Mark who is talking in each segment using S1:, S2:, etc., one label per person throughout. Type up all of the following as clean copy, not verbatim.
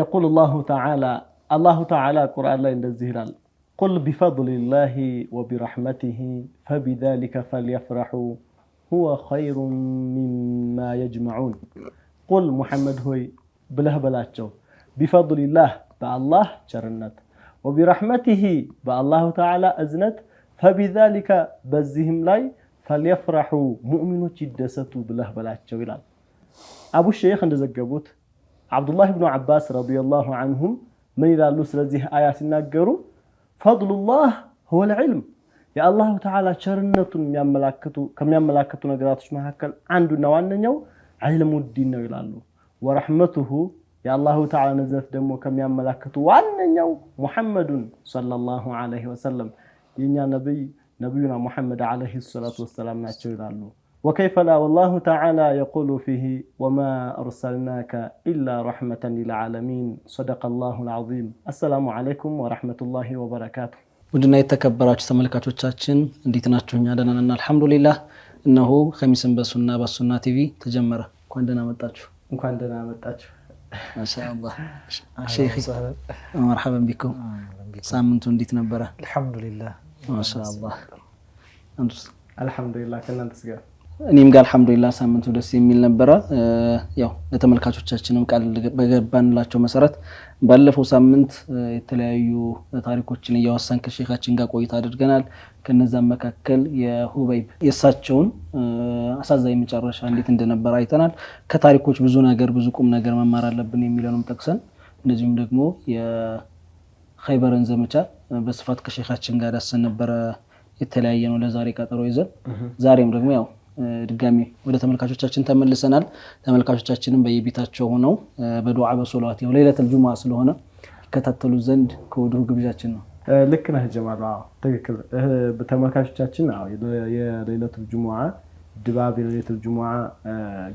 S1: يقول الله تعالى قرآن لا ينزل قل بفضل الله وبرحمته فبذلك فليفرحوا هو خير مما يجمعون قل محمد هوي بله بلاتشو بفضل الله بالله شرنت وبرحمته بالله تعالى أزنت فبذلك بزهم لاي فليفرحوا مؤمنون يدستوا بله بلاتشو يلال أبو الشيخ عند زجبوت عبد الله بن عباس رضي الله عنهم من يلالو سلازيه آيات الناقروا فضل الله هو العلم يا الله تعالى شرنة كم يملكتو نقراتش مهكال عندنا واننيو علم الدين يلالو ورحمته يا الله تعالى نزلت دمو كم يملكتو واننيو محمد صلى الله عليه وسلم ينيا نبينا محمد عليه الصلاة والسلام ناتشو يلالو وكيف لا والله تعالى يقول فيه وما أرسلناك إلا رحمة للعالمين صدق الله العظيم السلام عليكم ورحمة الله وبركاته ودنا يتكبراችሁ ተመልካቾቻችን እንዴት ናችሁ? እኛ ደህና ነን አልহামዱሊላህ። እነሆ ኸሚስን በሱና ቲቪ ተጀመረ። እንኳን ደህና መጣችሁ ማሻአላህ ሼኺ مرحبا بكم ሳምንቱ እንዴት ነበረ?
S2: አልহামዱሊላህ
S1: ማሻአላህ አንተስ? አልহামዱሊላህ ከናንተስ ጋር እኔም ጋር አልহামዱሊላህ ሳምንቱ ደስ የሚል ነበረ። ያው ለተመልካቾቻችንም ቃል በገባንላቸው መሰረት ባለፈው ሳምንት የተለያዩ ታሪኮችን ያወሳን ከሼኻችን ጋር ቆይታ አድርገናል። ከነዛም መካከል የሁበይብ የሳቸውን አሳዛኝ መጨረሻ እንዴት እንደነበር አይተናል። ከታሪኮች ብዙ ቁም ነገር መማር አለብን የሚለውንም ጠቅሰን እንደዚሁም ደግሞ የኸይበርን ዘመቻ በስፋት ከሼኻችን ጋር ዳሰን ነበር። የተለያየ ነው ለዛሬ ቀጠሮ ይዘን ዛሬም ደግሞ ያው ድጋሚ ወደ ተመልካቾቻችን ተመልሰናል። ተመልካቾቻችንም በየቤታቸው ሆነው በዱዓ በሶላት ያው ለይለቱል ጁሙአ ስለሆነ ይከታተሉ ዘንድ ከወዲሁ ግብዣችን ነው። ልክ ነህ ጀማል። አዎ ትክክል። በተመልካቾቻችን አዎ የለይለቱል ጁሙአ ድባብ የለይለቱል ጁሙአ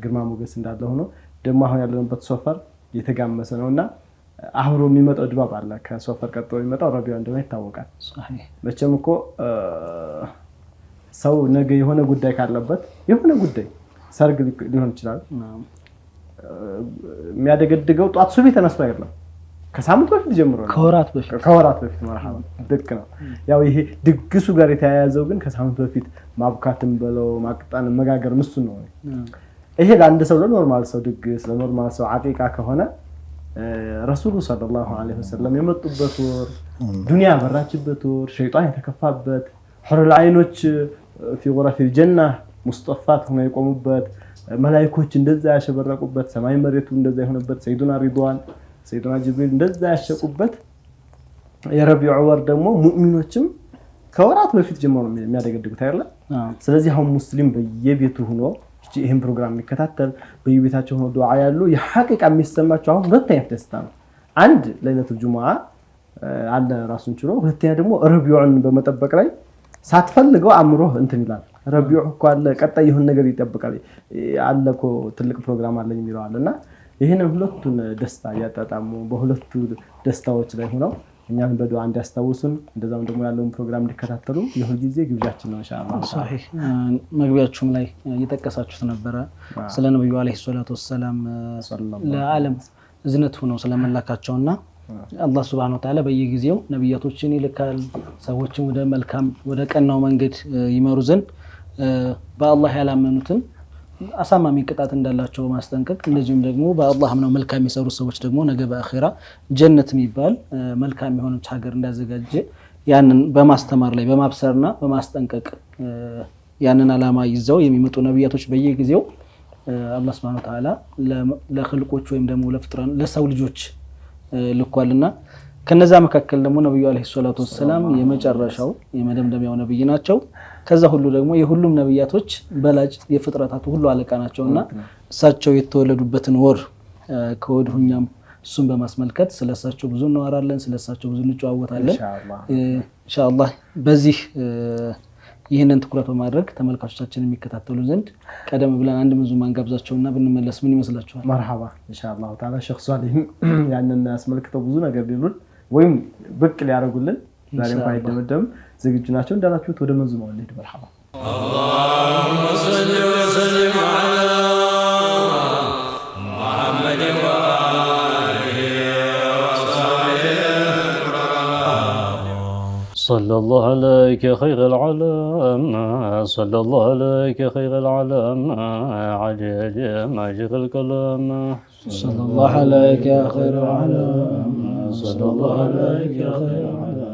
S1: ግርማ ሞገስ እንዳለ ሆኖ ደግሞ አሁን ያለንበት ሶፈር የተጋመሰ ነውና አሁን የሚመጣው ድባብ አለ። ከሶፈር ቀጥሎ የሚመጣው ረቢያ እንደሆነ ይታወቃል። መቼም እኮ ሰው ነገ የሆነ ጉዳይ ካለበት የሆነ ጉዳይ ሰርግ ሊሆን ይችላል የሚያደገድገው ጧት ሱቢ ተነስቶ አይደለም ከሳምንት በፊት ጀምሮ ነው ከወራት በፊት መርሐባ ድክ ነው። ያው ይሄ ድግሱ ጋር የተያያዘው ግን ከሳምንት በፊት ማብካትም በለው ማቅጣን መጋገር ምሱ ነው። ይሄ ለአንድ ሰው ለኖርማል ሰው ድግስ ለኖርማል ሰው አቂቃ ከሆነ ረሱሉ ሰለላሁ ዐለይሂ ወሰለም የመጡበት ወር ዱንያ በራችበት ወር ሸይጣን የተከፋበት ሑሩል ዐይኖች في غرف الجنة مصطفات هم يقومون ملائكة እንደዛ ያሸበረቁበት ሰማይ መሬቱ እንደዛ የሆነበት ሰይዱና ሪድዋን ሰይዱና ጅብሪል እንደዛ ያሸቁበት የረቢዑ ወር ደግሞ ሙእሚኖችም ከወራት በፊት ጀምሮ የሚያደገድጉት አይደለ? ስለዚህ አሁን ሙስሊም በየቤቱ ሆኖ ይሄን ፕሮግራም የሚከታተል በየቤታቸው ሆኖ ዱዓ ያሉ የሐቂቃ የሚሰማቸው አሁን ሁለት አይነት ደስታ ነው። አንድ ለይለቱል ጁሙአ አለ ራሱን ችሎ፣ ሁለተኛ ደግሞ ረቢዑን በመጠበቅ ላይ ሳትፈልገው አምሮህ እንትን ይላል። ረቢዑ እኮ አለ ቀጣይ ይሁን ነገር ይጠብቃል አለኮ ትልቅ ፕሮግራም አለኝ ይላልና ይሄንን ሁለቱን ደስታ ያጣጣሙ በሁለቱ ደስታዎች ላይ ሆነው እኛም በዱዓ እንዲያስታውሱን እንደዛም ደግሞ ያለውን ፕሮግራም እንዲከታተሉ የሁሉ ጊዜ ግብዣችን ነው ኢንሻአላህ።
S2: ሷሂህ መግቢያችሁም ላይ እየጠቀሳችሁት ነበረ ስለ ነብዩ አለይሂ ሰላቱ ወሰለም ለዓለም እዝነት ሆነው ስለመላካቸውና አላህ Subhanahu Wa Ta'ala በየጊዜው ነብያቶችን ይልካል ሰዎችን ወደ መልካም ወደ ቀናው መንገድ ይመሩ ዘንድ በአላህ ያላመኑትን አሳማሚ ቅጣት እንዳላቸው ማስጠንቀቅ እንደዚሁም ደግሞ በአላህ አምነው መልካም የሚሰሩ ሰዎች ደግሞ ነገ በአኺራ ጀነት የሚባል መልካም የሆነች ሀገር እንዳዘጋጀ ያንን በማስተማር ላይ በማብሰርና በማስጠንቀቅ ያንን አላማ ይዘው የሚመጡ ነብያቶች በየጊዜው አላህ Subhanahu Wa Ta'ala ለخلቆች ወይም ደግሞ ለፍጥራን ለሰው ልጆች ልኳልና ከነዛ መካከል ደግሞ ነብዩ አለይሂ ሰላቱ ወሰለም የመጨረሻው የመደምደሚያው ነብይ ናቸው። ከዛ ሁሉ ደግሞ የሁሉም ነብያቶች በላጭ የፍጥረታቱ ሁሉ አለቃ ናቸውና እሳቸው የተወለዱበትን ወር ከወድሁኛም እሱን በማስመልከት ስለሳቸው ብዙ እናወራለን፣ ስለሳቸው ብዙ እንጨዋወታለን ኢንሻአላህ። በዚህ ይሄንን ትኩረት በማድረግ ተመልካቾቻችን የሚከታተሉ ዘንድ ቀደም ብለን አንድ መንዙማን ጋብዛቸውና ብንመለስ ምን ይመስላችኋል?
S1: መርሐባ ኢንሻአላህ ተዓላ ሼኽ ሷሊህ ያንን አስመልክተው ብዙ ነገር ቢሉን ወይም ብቅ ሊያረጉልን ዛሬም ባይደመደም ዝግጁ ናቸው። እንዳላችሁት ወደ መንዙማው እንሂድ። መርሐባ اللهم صل وسلم على محمد وآله
S3: صلى الله عليك خير العالم صلى الله عليك خير العالم عجل ما جرى الكلام
S2: صلى الله عليك يا خير العالم
S3: صلى الله عليك خير العالم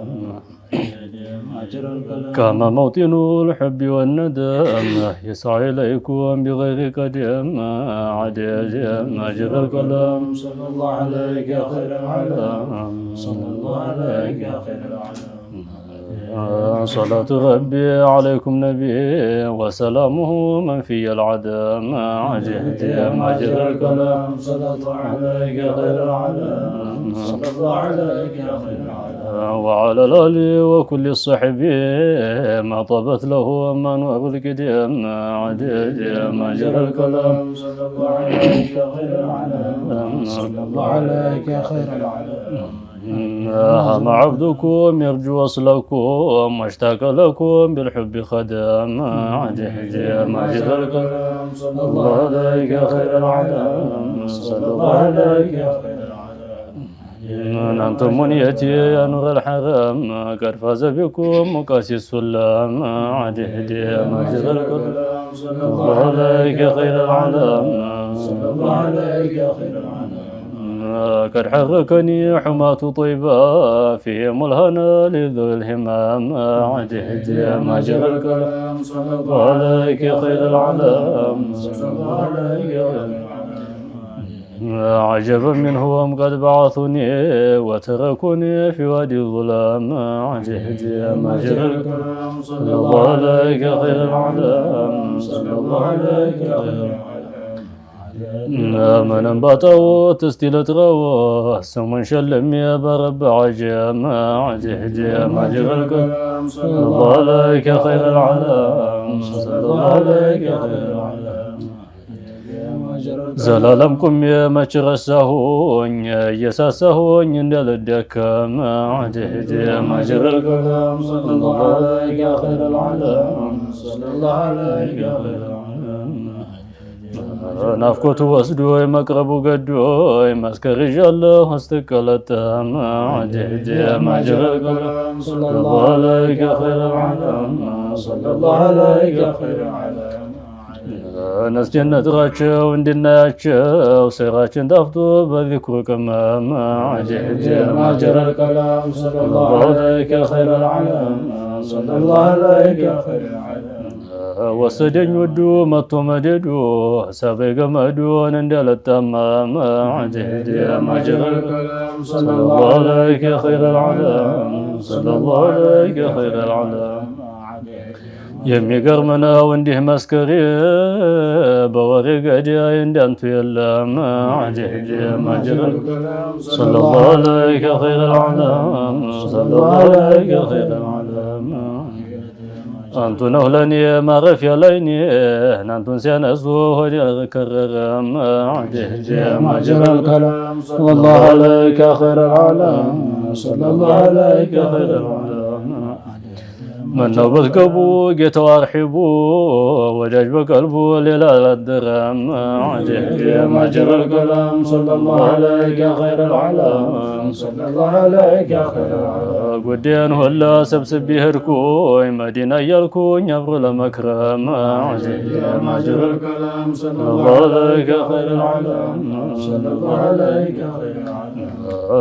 S3: كما موطن الحب والندم يسعى إليكم بغير قدم عجل ما جرى الكلام
S2: صلى الله عليك يا خير العالم صلى الله عليك يا خير العالم
S3: صلاة ربي عليكم نبي وسلامه من في العدم عجهد ما جرى الكلام
S2: صلى الله عليك يا خير العالم صلى الله عليك يا خير العالم
S3: وعلى الآل وكل الصحب ما طابت له أمان والقدم عجهد ما جرى الكلام
S2: صلى الله عليك يا خير العالم صلى الله عليك يا خير العالم
S3: هم عبدكم يرجو وصلكم واشتاق لكم بالحب خدم عجهد ما جرى الكلام
S2: صلى الله عليك يا خير العالم صلى الله عليك يا خير العالم
S3: أنتم منيتي يا نور الحرم قد فاز بكم مقاسي السلام عجهد ما جرى الكلام
S2: صلى الله عليك يا خير العالم صلى الله عليك يا خير العالم
S3: قد حركني حماة طيبة فيهم الهنا لذوي الهمام عجهد ما جرى الكلام
S2: صلى الله عليك يا خير العالم صلى الله عليك يا خير العالم
S3: عجبا منهم قد بعثني وتركوني في وادي الظلام عجهد ما جرى الكلام
S2: صلى الله عليك يا خير العالم صلى الله عليك يا خير العالم
S3: من انبطوا تستيلت غوا سمن شلم يا برب عجام عجهد ما جرى الكلام
S2: صلى الله عليك يا خير العالم صلى الله عليك يا خير العالم
S3: زلالمكم يا مجرسهون يساسهون يندل الدكام عجهد ما جرى الكلام
S2: صلى الله عليك يا خير العالم صلى الله عليك يا خير العالم
S3: ናፍቆቱ ወስዶ መቅረቡ ገዶይ ማስከረጃለሁ አስተቀለጠም عجهد ما جرى الكلام
S2: صلى الله عليك يا خير العالم صلى الله عليك يا خير العالم
S3: نسجنتراቸው እንድናያቸው ስራችን ጣፍቶ በዚክሩ ቅመም عجهد
S2: ما جرى الكلام صلى الله عليك يا خير العالم صلى الله عليك يا خير العالم
S3: ወሰደኝ ወዶ መቶ መደዶ ሀሳቤ ገመዶን እንዳለጠመም عجهد ما جرى الكلام
S2: صلى الله عليك يا خير العالم
S3: صلى الله عليك يا خير العالم የሚገርም ነው እንዲህ መስከሬ በወሬ ገዳይ እንዳንቱ የለም عجهد ما جرى الكلام صلى الله عليك يا خير العالم صلى الله عليك يا خير العالم አንቱ ነው ለኔ ማረፊያ ላይኔ እናንቱን ሲያነሱ ሆዴ ከረረም عجهد
S2: ما جرى الكلام صلى الله عليك يا خير العالم صلى الله عليك يا خير العالم
S3: ምነው ብትገቡ ጌታው አርሒቡ ወዳጅ በቀልቡ ሌላ አላደረም عجهد
S2: ما جرى الكلام صلى الله عليك يا خير العالم صلى الله عليك يا خير العالم
S3: ጉዳይን ሁላ ሰብስቤ ሄድኩኝ መዲና እያልኩኝ አብሮ ለመክረም عجهد
S2: ما جرى الكلام صلى الله
S3: الله
S2: عليك
S3: عليك
S2: يا خير العالم صلى الله عليك يا خير العالم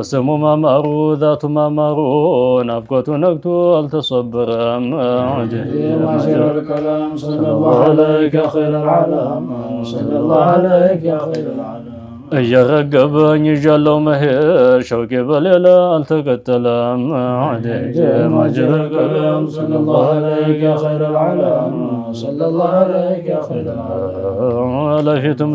S3: ስሙ ማማሩ ذاቱ ማማሩ ናፍቆቱ ነግቶ አልተሰበረም عجهد
S2: ما جرى الكلام صلى الله عليك يا خير العالم صلى الله عليك يا خير العالم
S3: እየረገበኝ ይዣለው መሄድ ሸውቄ በሌላ አልተቀጠለም عجهد
S2: ما جرى الكلام صلى الله عليك يا خير العالم صلى الله عليك يا خير العالم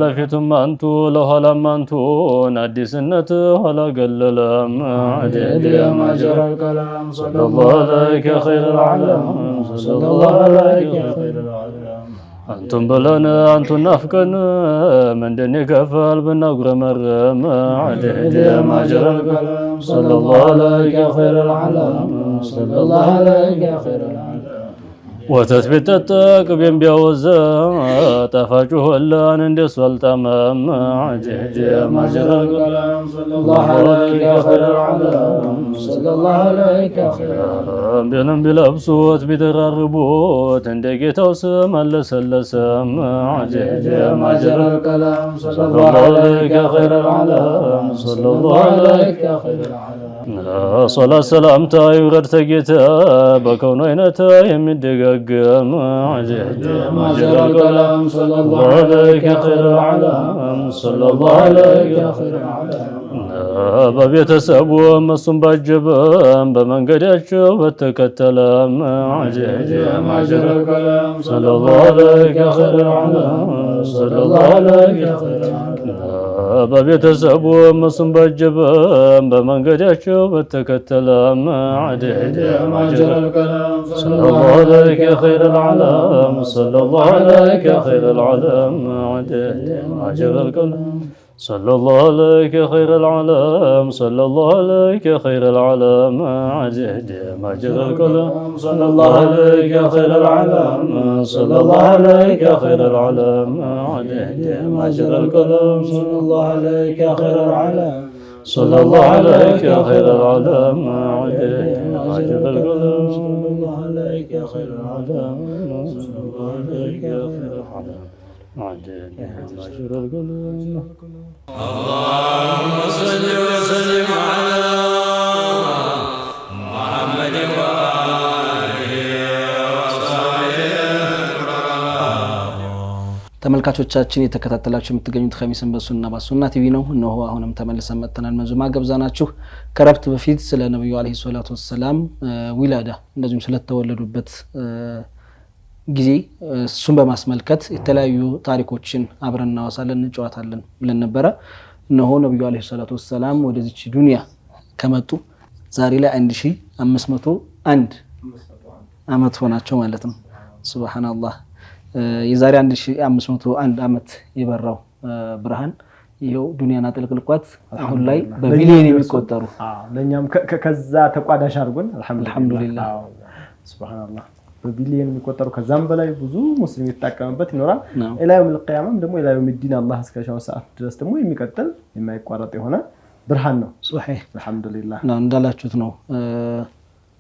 S3: ለፊቱም አንቱ ለኋላም አንቱን አዲስነት ኋላ ገለለም عجهد
S2: ما جرى الكلام صلى
S3: صلى
S2: الله
S3: الله عليك يا خير العالم
S2: صلى الله عليك يا خير العالم
S3: አንቱን ብለን አንቱን ናፍቀን ምንድን ይከፋል ብናጉረመረም عجهد
S2: ما جرى الكلام صلى الله عليك يا خير العالم صلى الله عليك يا خير العالم
S3: ወተት ቢጠጣ ቅቤም ቢያወዛ ጣፋጩ ሆላን እንደሱ አልጣመም አጀጀ ማጀራል ቀለም ሰለላሁ ዐለይሂ ወሰለም ሰለላሁ ዐለይሂ ወሰለም ቢለም ቢለብሱት ቢደራርቡት እንደ ጌታው ስም አለሰለሰም አጀጀ ማጀራል ቀለም ሰለላሁ ዐለይሂ ወሰለም ሰለላሁ ዐለይሂ ወሰለም ሶላት ሰላምታ ይውረድ ተጌታ በከውኑ አይነታ የሚደጋገም አጀጀ ማጀራል ቀለም ሰለላሁ ዐለይሂ ወሰለም ሰለላሁ ዐለይሂ ወሰለም በቤተሰቡ እሱን ባጀበም በመንገዳቸው በተከተለም አጀጀ ማጀራል ቀለም ሰለላሁ ዐለይሂ ወሰለም ሰለላሁ ዐለይሂ ወሰለም በቤተሰቡ እሱን ባጀበም በመንገዳቸው በተከተለም አጀጀ ማጀራል ቀለም ሰለላሁ ዐለይሂ ወሰለም ሰለላሁ ዐለይሂ ወሰለም አጀጀ ማጀራል ቀለም صلى الله عليك خير العالم صلى الله عليك خير العالم عزيز ما جرى الكلام صلى الله عليك خير العالم صلى الله عليك خير العالم عزيز ما جرى الكلام صلى الله عليك خير العالم صلى الله عليك خير العالم عزيز ما جرى الكلام صلى الله عليك خير العالم صلى الله عليك خير العالم اللهم صل وسلم على محمد وآله وصحبه
S2: ተመልካቾቻችን የተከታተላችሁ የምትገኙት ኸሚስን በሱና በሱና ቲቪ ነው። እነሆ አሁንም ተመልሰን መጥተናል። መንዙማ ገብዛናችሁ ከረፍት በፊት ስለ ነብዩ አለይሂ ሰላቱ ወሰለም ዊላዳ እንደዚሁም ስለተወለዱበት ጊዜ እሱን በማስመልከት የተለያዩ ታሪኮችን አብረን እናወሳለን እንጨዋታለን ብለን ነበረ። እነሆ ነብዩ አለይሂ ሰላቱ ወሰለም ወደዚህ ዱንያ ከመጡ ዛሬ ላይ 1501 አመት ሆናቸው ማለት ነው። ሱብሃንአላህ የዛሬ 1501 አመት የበራው ብርሃን ይሄው ዱንያና ጥልቅልቋት አሁን ላይ በሚሊዮን የሚቆጠሩ
S1: ለኛም ከዛ ተቋዳሽ አድርጎን አልহামዱሊላህ ሱብሃንአላህ በቢሊዮን የሚቆጠሩ ከዛም በላይ ብዙ ሙስሊም ይጣቀምበት ይኖራል። ኢላየውም القيامም ደግሞ ኢላየውም الدين አላህ እስከሻው ሰዓት ድረስ ደግሞ የሚቀጥል የማይቋረጥ የሆነ ብርሃን ነው።
S2: ሱብሃን
S1: አልহামዱሊላህ
S2: ነው እንዳላችሁት ነው።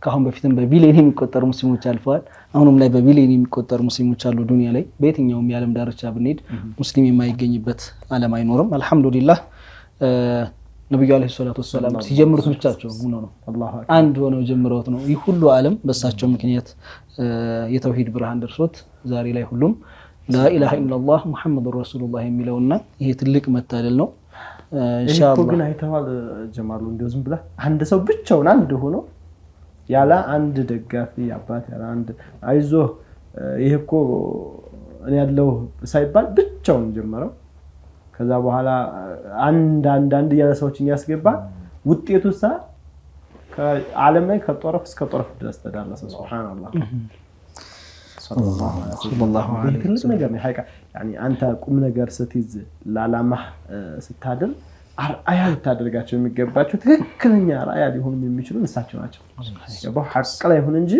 S2: ካሁን በፊትም በቢሊዮን የሚቆጠሩ ሙስሊሞች አልፈዋል። አሁንም ላይ በቢሊዮን የሚቆጠሩ ሙስሊሞች አሉ ዱንያ ላይ። በየትኛውም የዓለም ዳርቻ ብንሄድ ሙስሊም የማይገኝበት ዓለም አይኖርም። አልহামዱሊላህ ነብዩ አለይሂ ሰላቱ ወሰለም ሲጀምሩት ብቻቸው ነው አንድ ሆነው ጀምረውት ነው ይህ ሁሉ ዓለም በሳቸው ምክንያት የተውሂድ ብርሃን ደርሶት ዛሬ ላይ ሁሉም ላኢላሃ ኢላላህ ሙሐመዱር ረሱሉላህ የሚለውና ይሄ ትልቅ መታደል ነው። ኢንሻአላህ
S1: ግን አይተዋል ጀማሉ እንደው ዝም ብላ አንድ ሰው ብቻውን አንድ ሆኖ ያላ አንድ ደጋፊ አባት ያላ አንድ አይዞ ይሄ እኮ እኔ ያለው ሳይባል ብቻውን ጀመረው። ከዛ በኋላ አንድ ያለ ሰዎችን ያስገባ ውጤቱሳ ከዓለም ላይ ከጦረፍ እስከ ጦረፍ ድረስ ተዳረሰ። ሱብሃንአላህ ሰለላሁ ዐለይሂ ወሰለም ነገር ነው ሐቂቃ ያኒ አንተ ቁም ነገር ስትይዝ ላላማ ስታደል አርአያ ልታደርጋቸው የሚገባቸው ትክክለኛ አርአያ ሊሆኑ የሚችሉ እሳቸው ናቸው። ያው ሐቅ ላይ ሆነ እንጂ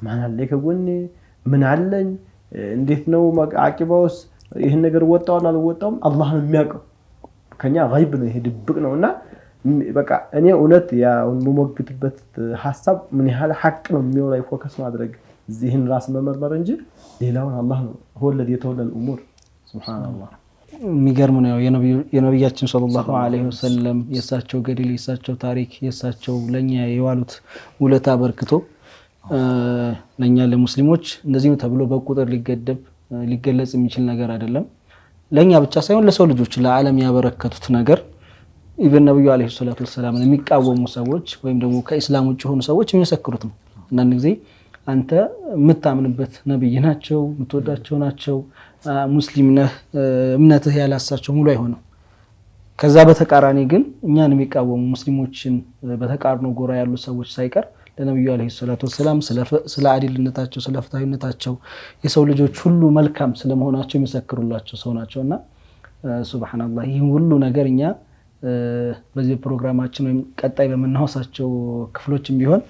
S1: ማን አለ ከጎኔ ምን አለኝ እንዴት ነው አቂባውስ ይሄን ነገር ወጣው አልወጣውም አላህ ነው የሚያውቀው። ከኛ ጋይብ ነው ይሄ ድብቅ ነውና በቃ እኔ እውነት ያው የምሞግትበት ሐሳብ ምን ያህል ሐቅ ነው የሚለው ላይ ፎከስ ማድረግ እዚህን ራስ መመርመር እንጂ ሌላውን አላህ ነው هو الذي يتولى الامور ሱብሃንአላህ።
S2: የሚገርም ነው የነብያችን ሰለላሁ ዐለይሂ ወሰለም የሳቸው ገድል የሳቸው ታሪክ የሳቸው ለኛ የዋሉት ውለታ በርክቶ ለኛ ለሙስሊሞች እንደዚህ ነው ተብሎ በቁጥር ሊገለጽ የሚችል ነገር አይደለም። ለኛ ብቻ ሳይሆን ለሰው ልጆች ለዓለም ያበረከቱት ነገር ኢብን ነብዩ አለይሂ ሰላቱ ወሰለም የሚቃወሙ ሰዎች ወይም ደግሞ ከኢስላም ውጭ ሆኑ ሰዎች የሚመሰክሩት ነው። አንዳንድ ጊዜ አንተ የምታምንበት ነብይ ናቸው የምትወዳቸው ናቸው ሙስሊም ነህ እምነትህ ያላሳቸው ሙሉ አይሆንም። ከዛ በተቃራኒ ግን እኛን የሚቃወሙ ሙስሊሞችን በተቃርኖ ጎራ ያሉ ሰዎች ሳይቀር ለነብዩ አለይሂ ሰላቱ ወሰለም ስለ አዲልነታቸው ስለ ፍትሃዊነታቸው የሰው ልጆች ሁሉ መልካም ስለመሆናቸው የሚመሰክሩላቸው ሰው ናቸውና ሱብሃንአላህ ይህ ሁሉ ነገር እኛ በዚህ ፕሮግራማችን ወይም ቀጣይ በመናወሳቸው ክፍሎችም ቢሆን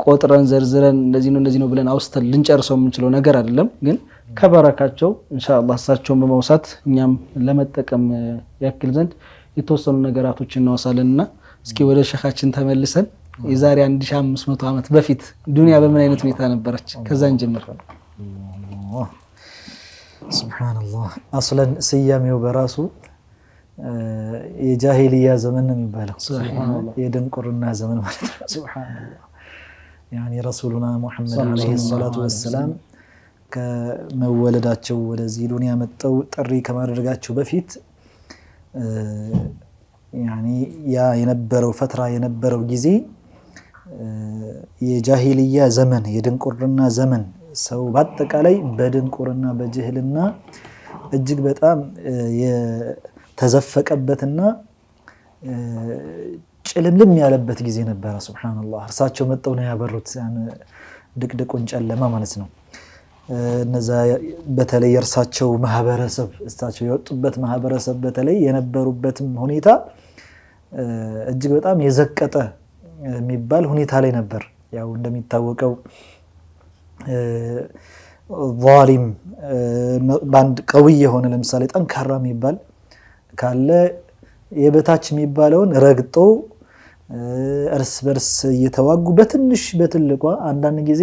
S2: ቆጥረን ዘርዝረን እንደዚህ ነው ብለን አውስተን ልንጨርሰው የምንችለው ነገር አይደለም። ግን ከበረካቸው ኢንሻአላህ እሳቸውን በመውሳት እኛም ለመጠቀም ያክል ዘንድ የተወሰኑ ነገራቶችን እናወሳለንና እስኪ ወደ ሸኻችን ተመልሰን የዛሬ 1500 ዓመት በፊት ዱንያ በምን አይነት ሁኔታ ነበረች? ከዛን ጀምር።
S4: ሱብሃንአላህ አስለን ስያሜው በራሱ የጃሂልያ ዘመን ነው የሚባለው። የድንቁርና ዘመን ማለት ነው። ሱብሃንአላህ ያኒ ረሱሉና ሙሐመድ አለይሂ ሰላቱ ወሰላም ከመወለዳቸው ወደዚህ ዱንያ መጣው ጥሪ ከማድረጋቸው በፊት ያኒ ያ የነበረው ፈትራ የነበረው ጊዜ የጃሂልያ ዘመን የድንቁርና ዘመን ሰው በአጠቃላይ በድንቁርና በጅህልና እጅግ በጣም የተዘፈቀበትና ጭልምልም ያለበት ጊዜ ነበር። ሱብሃንአላህ እርሳቸው መጣው ነው ያበሩት ያን ድቅድቁን ጨለማ ማለት ነው። እነዛ በተለይ እርሳቸው ማህበረሰብ እሳቸው የወጡበት ማህበረሰብ በተለይ የነበሩበትም ሁኔታ እጅግ በጣም የዘቀጠ የሚባል ሁኔታ ላይ ነበር። ያው እንደሚታወቀው ዛሊም ባንድ ቀዊ የሆነ ለምሳሌ ጠንካራ የሚባል ካለ የበታች የሚባለውን ረግጦ እርስ በርስ እየተዋጉ በትንሽ በትልቋ አንዳንድ ጊዜ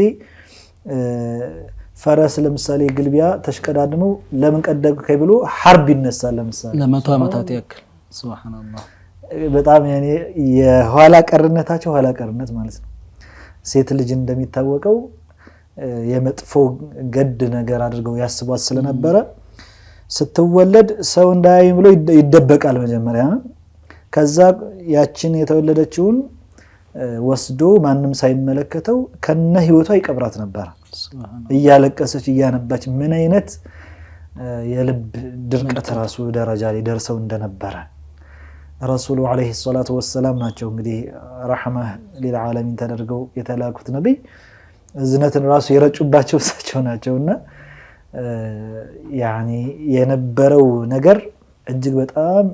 S4: ፈረስ ለምሳሌ ግልቢያ ተሽቀዳድመው ለምን ቀደምከኝ ብሎ ሐርብ ይነሳል። ለምሳሌ
S2: ለመቶ ዓመታት ያክል ሱብሃንአላህ
S4: በጣም ያኔ የኋላ ቀርነታቸው ኋላ ቀርነት ማለት ነው። ሴት ልጅ እንደሚታወቀው የመጥፎ ገድ ነገር አድርገው ያስቧት ስለነበረ ስትወለድ ሰው እንዳያይ ብሎ ይደበቃል መጀመሪያ። ከዛ ያችን የተወለደችውን ወስዶ ማንም ሳይመለከተው ከነ ህይወቷ ይቀብራት ነበር እያለቀሰች እያነባች። ምን አይነት የልብ ድርቀት ራሱ ደረጃ ላይ ደርሰው እንደነበረ ረሱሉ አለይሂ ሰላቱ ወሰላም ናቸው እንግዲህ ረህመህ ለልዓለሚን ተደርገው የተላኩት ነብይ። እዝነትን ራሱ የረጩባቸው እሳቸው ናቸውና ያኒ የነበረው ነገር እጅግ በጣም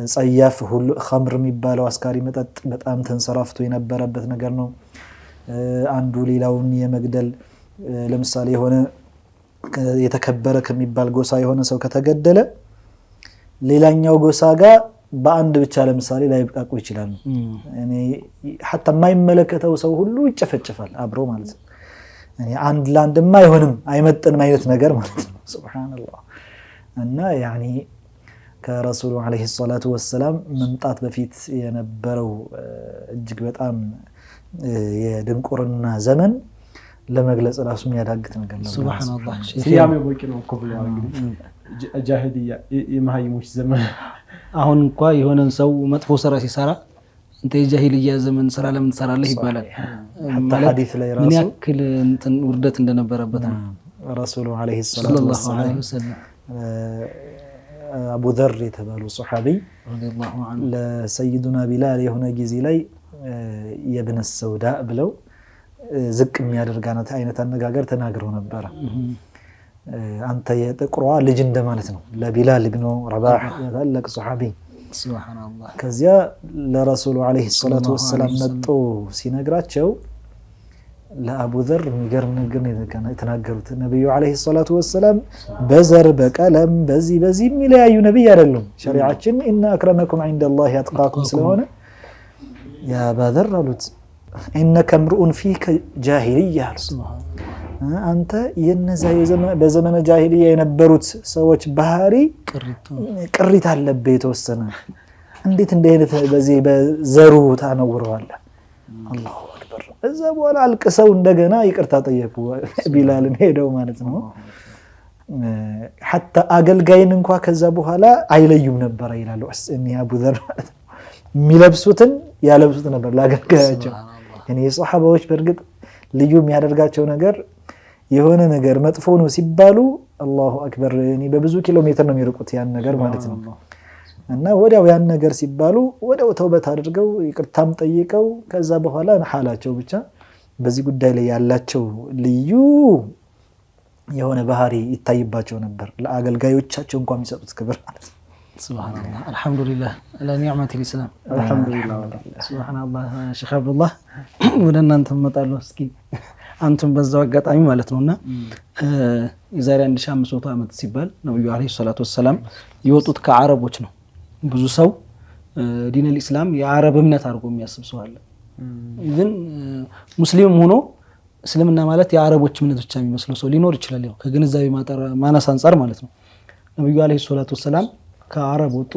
S4: ጸያፍ ሁሉ ኸምር የሚባለው አስካሪ መጠጥ በጣም ተንሰራፍቶ የነበረበት ነገር ነው። አንዱ ሌላውን የመግደል ለምሳሌ የሆነ የተከበረ ከሚባል ጎሳ የሆነ ሰው ከተገደለ ሌላኛው ጎሳ ጋር በአንድ ብቻ ለምሳሌ ላይ ብቃቁ ይችላል። እኔ hatta የማይመለከተው ሰው ሁሉ ይጨፈጨፋል አብሮ ማለት ነው። እኔ አንድ ላንድማ አይሆንም አይመጥንም አይነት ነገር ማለት ነው። ሱብሃንአላህ እና ያኒ ከረሱሉ አለይሂ ሰላቱ ወሰላም መምጣት በፊት የነበረው እጅግ በጣም የድንቁርና ዘመን ለመግለጽ ራሱ የሚያዳግት ነገር ነው።
S2: ሱብሃንአላህ
S1: ሲያሜው በቂ ነው እኮ ብለዋል። እንግዲህ ጃሂልያ የማህይሞች ዘመን
S2: አሁን እንኳን የሆነን ሰው መጥፎ ስራ ሲሰራ እንተ የጃሂልያ ዘመን ስራ ለምን ትሰራለህ ይባላል።
S4: hatta ሐዲስ ላይ ራሱ
S2: ምን ያክል እንትን ውርደት እንደነበረበት ነው
S4: ረሱሉ አለይሂ ሰላቱ ወሰለም አቡ ዘር የተባሉ ሱሐቢ
S2: ረዲየላሁ ዐንሁ
S4: ለሰይዱና ቢላል የሆነ ጊዜ ላይ የብነ ሰውዳ ብለው ዝቅ የሚያደርጋናት አይነት አነጋገር ተናግረው ነበር። አንተ የጥቁሯ ልጅ እንደማለት ነው ለቢላል ኢብኑ ረባህ ያለቅ ሱሐቢ
S2: ሱብሃንአላህ።
S4: ከዚያ ለረሱሉ አለይሂ ሰላቱ ወሰለም መጥቶ ሲነግራቸው ለአቡ ዘር የሚገርም ነገር የተናገሩት ነብዩ አለይሂ ሰላቱ ወሰለም በዘር በቀለም በዚህ የሚለያዩ ነብይ አይደሉም። ሸሪዓችን ኢነ አክረመኩም ዐንደላሂ አጥቃኩም ስለሆነ ያ አቡ ዘር አሉት ኢነከ ምርኡን ፊከ ጃሂልያ አንተ የነዛ በዘመነ ጃሂልያ የነበሩት ሰዎች ባህሪ ቅሪት አለበት የተወሰነ። እንዴት እንደ አይነት በዚህ በዘሩ ታነውረዋለህ? አላሁ አክበር። እዛ በኋላ አልቅሰው እንደገና ይቅርታ ጠየቁ ቢላልን ሄደው ማለት ነው። hatta አገልጋይን እንኳን ከዛ በኋላ አይለዩም ነበር ይላሉ እኔ አቡ ዘር ማለት ነው። የሚለብሱትን ያለብሱት ነበር ለአገልጋያቸው። እኔ ሱሐባዎች በርግጥ ልዩ የሚያደርጋቸው ነገር የሆነ ነገር መጥፎ ነው ሲባሉ አላሁ አክበር እኔ በብዙ ኪሎ ሜትር ነው የሚርቁት ያን ነገር ማለት ነው። እና ወዲያው ያን ነገር ሲባሉ ወዲያው ተውበት አድርገው ይቅርታም ጠይቀው ከዛ በኋላ ሐላቸው ብቻ በዚህ ጉዳይ ላይ ያላቸው ልዩ የሆነ ባህሪ ይታይባቸው ነበር። ለአገልጋዮቻቸው እንኳን የሚሰጡት ክብር ማለት ነው።
S2: ሱብሃንአላህ አልহামዱሊላህ ለኒዕመቲ الاسلام አልহামዱሊላህ ሱብሃንአላህ ሼክ አብዱላህ ወደ እናንተ መጣለሁ እስኪ አንተም በዛው አጋጣሚ ማለት ነውና የዛሬ 1500 ዓመት ሲባል ነብዩ አለይሂ ሰላቱ ወሰለም የወጡት ከአረቦች ነው። ብዙ ሰው ዲን الاسلام የአረብ እምነት አድርጎ የሚያስብ ሰው አለ። ግን ሙስሊም ሆኖ እስልምና ማለት የአረቦች እምነት ብቻ የሚመስለው ሰው ሊኖር ይችላል። ያው ከግንዛቤ ማነስ አንፃር ማለት ነው። ነብዩ አለይሂ ሰላቱ ወሰለም ከአረብ ወጡ፣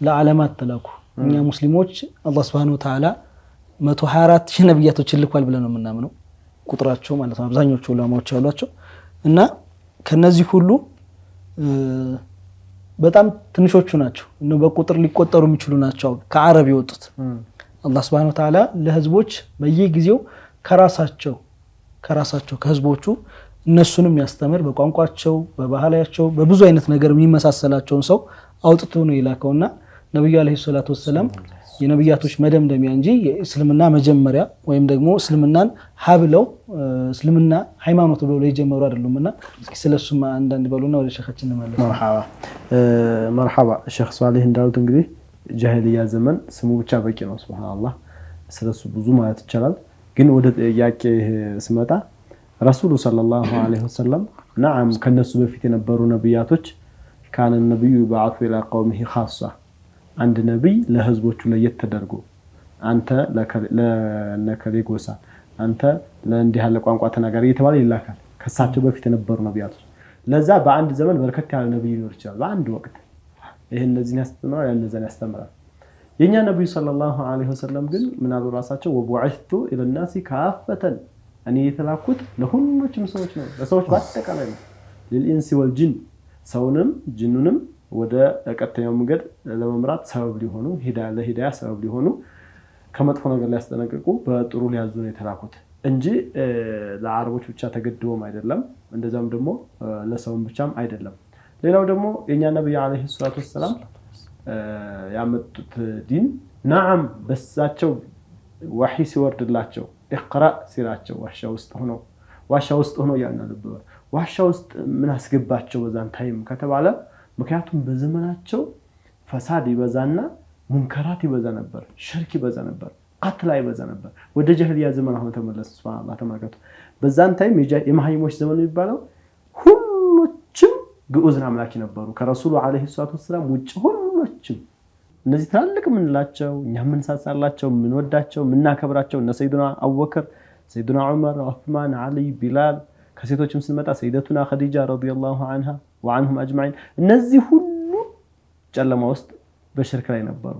S2: ለዓለማት ተላኩ። እኛ ሙስሊሞች አላህ Subhanahu Wa Ta'ala 124,000 ነብያቶች ልኳል ብለን ነው የምናምነው ቁጥራቸው ማለት ነው። አብዛኞቹ ዑለማዎች ያሏቸው እና ከነዚህ ሁሉ በጣም ትንሾቹ ናቸው እና በቁጥር ሊቆጠሩ የሚችሉ ናቸው ከአረብ የወጡት። አላህ Subhanahu Wa Ta'ala ለህዝቦች በየጊዜው ከራሳቸው ከህዝቦቹ እነሱንም ያስተምር በቋንቋቸው በባህላቸው በብዙ አይነት ነገር የሚመሳሰላቸውን ሰው አውጥቶ ነው የላከውና ነብዩ አለይሂ ሰላቱ ወሰለም የነብያቶች መደምደሚያ እንጂ የእስልምና መጀመሪያ ወይም ደግሞ እስልምናን ሀብለው እስልምና ሃይማኖት ብለው የጀመሩ አይደሉምና እስኪ ስለሱም አንዳንድ በሉና ወደ ሸኻችን እንመለስ።
S1: መርሐባ ሸኽ ሷሊህ እንዳሉት እንግዲህ ጃሂልያ ዘመን ስሙ ብቻ በቂ ነው። ሱብሃንአላህ ስለሱ ብዙ ማለት ይቻላል። ግን ወደ ጥያቄ ስመጣ ረሱሉ ሰለላሁ ዐለይሂ ወሰለም ነዓም ከነሱ በፊት የነበሩ ነብያቶች ካነ ነብዩ ይባዓቱ ኢላ ቀውሚሂ ኻሳ አንድ ነብይ ለህዝቦቹ ለየት ተደርጎ አንተ ለነከሌ ጎሳ አንተ ለእንዲህ ያለ ቋንቋ ተናጋሪ እየተባለ ይላካል። ከሳቸው በፊት የነበሩ ነብያቶች ለዛ በአንድ ዘመን በርከት ያለ ነብይ ሊኖር ይችላል በአንድ ወቅት። ይሄን እነዚህን ያስተምራል ያነዛን ያስተምራል። የኛ ነብዩ ሰለላሁ ዐለይሂ ወሰለም ግን ምን አሉ ራሳቸው ወቡዕቱ ኢለ الناس ካፈተን እኔ የተላኩት ለሁሉም ሰዎች ነው ለሰዎች በአጠቃላይ ነው። ለልኢንስ ወልጂን ሰውንም ጅኑንም ወደ ቀጥተኛው መንገድ ለመምራት ሰበብ ሊሆኑ ለሂዳያ ሰበብ ሊሆኑ ከመጥፎ ነገር ሊያስጠነቅቁ በጥሩ ሊያዙ ነው የተላኩት እንጂ ለአረቦች ብቻ ተገድቦም አይደለም። እንደዛም ደግሞ ለሰውም ብቻም አይደለም። ሌላው ደግሞ የኛ ነብዩ አለይሂ ሰላቱ ወሰለም ያመጡት ዲን ነዓም በሳቸው ወህይ ሲወርድላቸው ኢቅራ ሲላቸው ዋሻ ውስጥ ሆኖ ያናነበበ ዋሻ ውስጥ ምን አስገባቸው በዛን ታይም ከተባለ ምክንያቱም በዘመናቸው ፈሳድ ይበዛና ሙንከራት ይበዛ ነበር፣ ሽርክ ይበዛ ነበር፣ ቀትላ ይበዛ ነበር። ወደ ጃሂልያ ዘመን አሁን ተመለሱ። ሱብሃንአላህ ተመልከቱ። በዛን ታይም የመሃይሞች ዘመን የሚባለው ሁሉም ግዑዝን አምላኪ ነበሩ ከረሱሉ አለይሂ ሰላቱ ወሰለም ውጭ ሁሉም እነዚህ ትላልቅ ምንላቸው እኛ ምንሳሳላቸው ምንወዳቸው ምናከብራቸው እነ ሰይዱና አቡበከር ሰይዱና ዑመር ዑስማን አሊ ቢላል ከሴቶችም ስንመጣ ሰይደቱና ኸዲጃ ረዲየላሁ ዐንሃ ወዐንሁም አጅማዒን እነዚህ ሁሉ ጨለማ ውስጥ በሽርክ ላይ ነበሩ።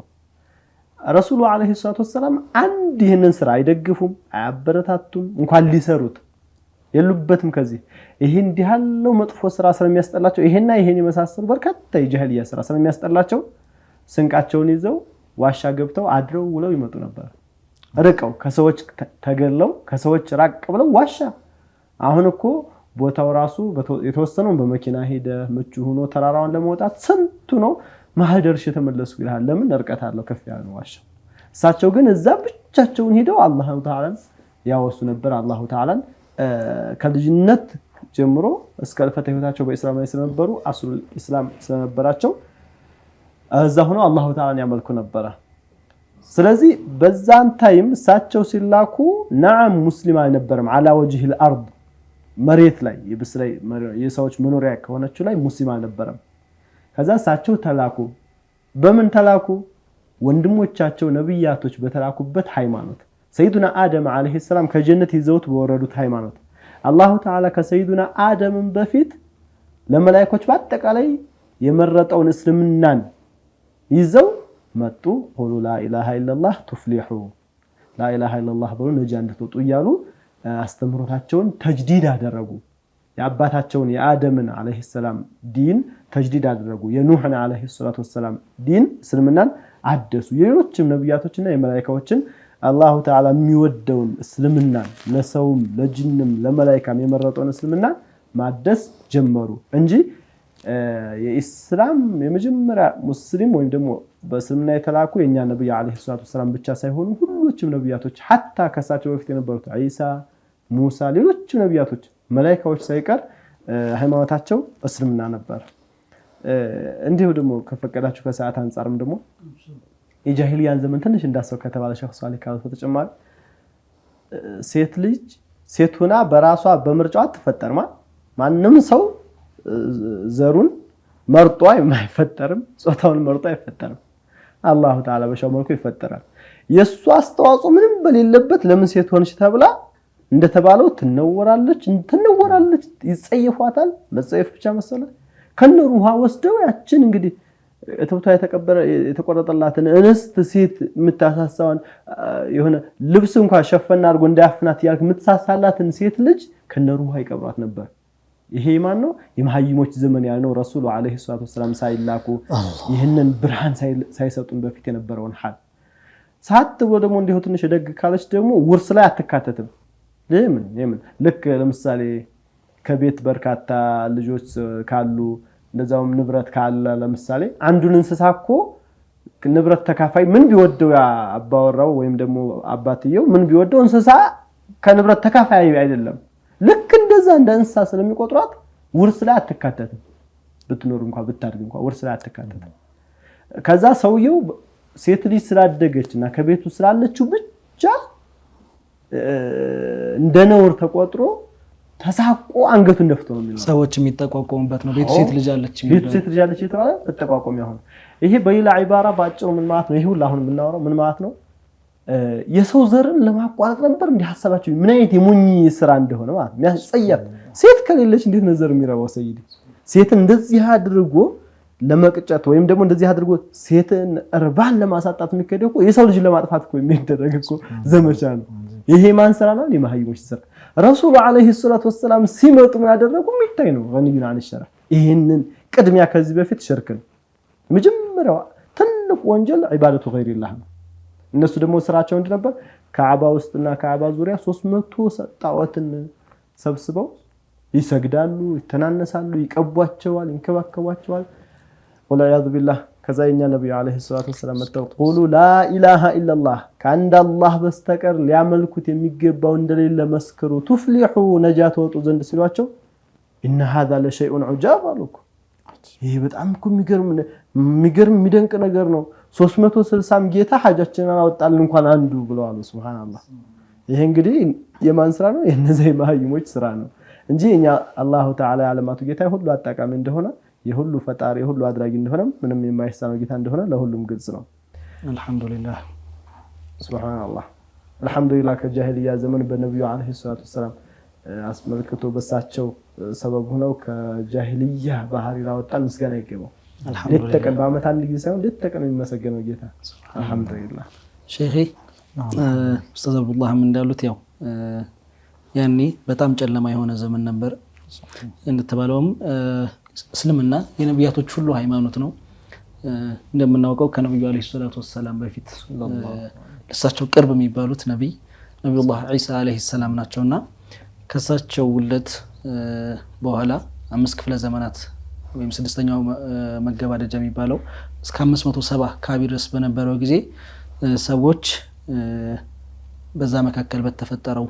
S1: ረሱሉ አለይሂ ሰላቱ ወሰለም አንድ ይሄንን ስራ አይደግፉም አያበረታቱም እንኳን ሊሰሩት የሉበትም። ከዚህ ይሄ እንዲህ ያለው መጥፎ ስራ ስለሚያስጠላቸው ይሄና ይሄን የመሳሰሉ በርካታ የጃሂልያ ስራ ስለሚያስጠላቸው ስንቃቸውን ይዘው ዋሻ ገብተው አድረው ውለው ይመጡ ነበር። ርቀው ከሰዎች ተገለው ከሰዎች ራቅ ብለው ዋሻ። አሁን እኮ ቦታው ራሱ የተወሰነው በመኪና ሄደ ምቹ ሆኖ ተራራውን ለመውጣት ስንቱ ነው ማህደርሽ ተመለሱ ይላል። ለምን ርቀት አለው ከፍ ያለ ዋሻ። እሳቸው ግን እዛ ብቻቸውን ሄደው አላሁ ተዓላን ያወሱ ነበር። አላሁ ተዓላን ከልጅነት ጀምሮ እስከ ህልፈተ ህይወታቸው በእስላም ላይ ስለነበሩ አስሉ እስላም ስለነበራቸው እዛ ሆነው አላሁ ተዓላን ያመልኩ ነበር። ስለዚህ በዛን ታይም እሳቸው ሲላኩ ነዓም ሙስሊም አልነበረም አላ ወጅህ الارض መሬት ላይ የብስላይ የሰዎች መኖሪያ ከሆነችው ላይ ሙስሊም አልነበረም። ከዛ እሳቸው ተላኩ። በምን ተላኩ? ወንድሞቻቸው ነብያቶች በተላኩበት ሃይማኖት ሰይዱና አደም አለይሂ ሰላም ከጀነት ይዘውት በወረዱት ሃይማኖት አላሁ ተዓላ ከሰይዱና አደምን በፊት ለመላእክቶች በአጠቃላይ የመረጠውን እስልምናን ይዘው መጡ። ቁሉ ላ ኢላሃ ኢላላህ ቱፍሊሑ ላ ኢላሃ ኢላላህ ብለው ነጃ እንድትወጡ እያሉ አስተምሮታቸውን ተጅዲድ አደረጉ። የአባታቸውን የአደምን አለይሂ ሰላም ዲን ተጅዲድ አደረጉ። የኑህን አለይሂ ሰላቱ ወሰላም ዲን እስልምናን አደሱ። የሌሎችም ነብያቶችና የመላእክቶችን አላሁ ተዓላ የሚወደውን እስልምናን ለሰውም ለጅንም ለመላእክም የመረጠውን እስልምና ማደስ ጀመሩ እንጂ የኢስላም የመጀመሪያ ሙስሊም ወይም ደግሞ በእስልምና የተላኩ የኛ ነብይ አለይሂ ሰላቱ ወሰላም ብቻ ሳይሆኑ ሁሉም ነብያቶች ሐታ ከሳቸው በፊት የነበሩት ኢሳ፣ ሙሳ፣ ሌሎች ነብያቶች መላእክቶች ሳይቀር ሃይማኖታቸው እስልምና ነበር። እንዲሁ ደግሞ ከፈቀዳችሁ ከሰዓት አንፃርም ደግሞ የጃሂልያን ዘመን ትንሽ እንዳሰው ከተባለ ሸኽ ሷሊህ ካሉት በተጨማሪ ሴት ልጅ ሴት ሆና በራሷ በምርጫዋ አትፈጠርም። ማንም ሰው ዘሩን መርጦ አይፈጠርም፣ ጾታውን መርጦ አይፈጠርም። አላሁ ተዓላ በሻው መልኩ ይፈጠራል። የሷ አስተዋጽኦ ምንም በሌለበት ለምን ሴት ሆነች ተብላ እንደተባለው ትነወራለች፣ ይጸየፏታል። መጸየፍ ብቻ መሰለ ከነሩሃ ወስደው ያችን እንግዲህ እተውታ የተቆረጠላትን እንስት ሴት የምታሳሳውን የሆነ ልብስ እንኳን ሸፈና አድርጎ እንዳያፍናት ያልክ የምትሳሳላትን ሴት ልጅ ከነሩሃ ይቀብራት ነበር። ይሄ ማን ነው? የመሐይሞች ዘመን ያለው ረሱሉ አለይሂ ሰላቱ ወሰለም ሳይላኩ ይህንን ብርሃን ሳይሰጡን በፊት የነበረውን ሐል ሳት ብሎ ደግሞ እንዲሁ ትንሽ ደግ ካለች ደግሞ ውርስ ላይ አትካተትም። ለምን ልክ ለምሳሌ ከቤት በርካታ ልጆች ካሉ እንደዛውም ንብረት ካለ ለምሳሌ አንዱን እንስሳኮ ንብረት ተካፋይ ምን ቢወደው ያ አባወራው ወይም ደግሞ አባትየው ምን ቢወደው እንስሳ ከንብረት ተካፋይ አይደለም። ልክ እንደዛ እንደ እንስሳ ስለሚቆጥሯት ውርስ ላይ አትካተትም። ብትኖር እንኳን ብታድግ እንኳን ውርስ ላይ አትካተትም። ከዛ ሰውየው ሴት ልጅ ስላደገችና ከቤቱ ስላለችው ብቻ እንደ ነውር ተቆጥሮ ተሳቆ አንገቱን ደፍቶ ነው የሚለው።
S2: ሰዎች የሚጠቋቆሙበት ነው። ቤቱ ሴት ልጅ አለች
S1: የተባለ ተጠቋቆም ያሆነ ይሄ በሌላ ዒባራ ባጭሩ ምን ማለት ነው? ይሄ ሁሉ አሁን የምናወራው ምን ማለት ነው? የሰው ዘርን ለማቋረጥ ነበር እንዲህ ሐሳባቸው ምን አይነት የሞኝ ስራ እንደሆነ ማለት ነው። የሚያስጸየፍ ሴት ከሌለች እንዴት ነዘር የሚረባው ሰይዲ ሴት እንደዚህ አድርጎ ለመቅጨት ወይም ደግሞ እንደዚህ አድርጎ ሴትን እርባን ለማሳጣት የሚከደው የሰው ልጅ ለማጥፋት እኮ የሚደረግ እኮ ዘመቻ ነው። ይሄ ማን ስራ ነው? የመሐይሞች ስራ። ረሱሉ አለይሂ ሰላቱ ወሰለም ሲመጡ ምን ያደረጉ የሚታይ ነው። ገንዩን አንሸራ ይሄንን ቅድሚያ ከዚህ በፊት ሽርክን መጀመሪያው ትልቁ ወንጀል ዒባደቱ ገይሪላህ ነው። እነሱ ደግሞ ስራቸው እንደ ነበር ካዕባ ውስጥና ካዕባ ዙሪያ 300 ጣዖትን ሰብስበው ይሰግዳሉ፣ ይተናነሳሉ፣ ይቀቧቸዋል፣ ይንከባከቧቸዋል። ወላሂ ቢላህ ከዛኛ ነብዩ አለይሂ ሰላቱ ወሰለም መተው ቁሉ ላ ኢላሃ ኢላላህ ከአንድ አላህ በስተቀር ሊያመልኩት የሚገባው እንደሌለ መስክሩ ትፍሊሑ ነጃት ወጡ ዘንድ ሲሏቸው ኢነ هذا لشيء عجاب አሉኩ። ይሄ በጣም እኮ የሚገርም የሚደንቅ ነገር ነው። 360 ጌታ ሐጃችንን አወጣልን እንኳን አንዱ ብለው አሉ። ሱብሃንአላህ። ይሄ እንግዲህ የማን ስራ ነው? የነዚህ መሐይሞች ስራ ነው እንጂ እኛ አላሁ ተዓላ ያለማቱ ጌታ ሁሉ አጣቃሚ እንደሆነ የሁሉ ፈጣሪ የሁሉ አድራጊ እንደሆነ ምንም የማይሳነው ጌታ እንደሆነ ለሁሉም ግልጽ ነው።
S2: አልহামዱሊላህ
S1: ሱብሃንአላህ። አልহামዱሊላህ ከጃሂልያ ዘመን በነብዩ አለይሂ ሰላቱ ወሰለም አስመልክቶ በሳቸው ሰበብ ሆነው ከጃሂልያ ባህሪ ላወጣን ምስጋና ይገባው። አልহামዱሊላህ ለተቀን በአመት አንድ ጊዜ ሳይሆን ለተቀን የሚመሰገነው ጌታ አልহামዱሊላህ።
S2: ሼኺ ኡስታዝ አብዱላህም እንዳሉት ያው ያኔ በጣም ጨለማ የሆነ ዘመን ነበር እንደተባለውም እስልምና የነቢያቶች ሁሉ ሃይማኖት ነው። እንደምናውቀው ከነብዩ አለይሂ ሰላቱ ወሰለም በፊት ለሳቸው ቅርብ የሚባሉት ነብዩላህ ዒሳ አለይሂ ሰላም ናቸውና ከሳቸው ውልደት በኋላ 5 ክፍለ ዘመናት ወይም 6ኛው መገባደጃ የሚባለው እስከ 570 አካባቢ ድረስ በነበረው ጊዜ ሰዎች በዛ መካከል በተፈጠረው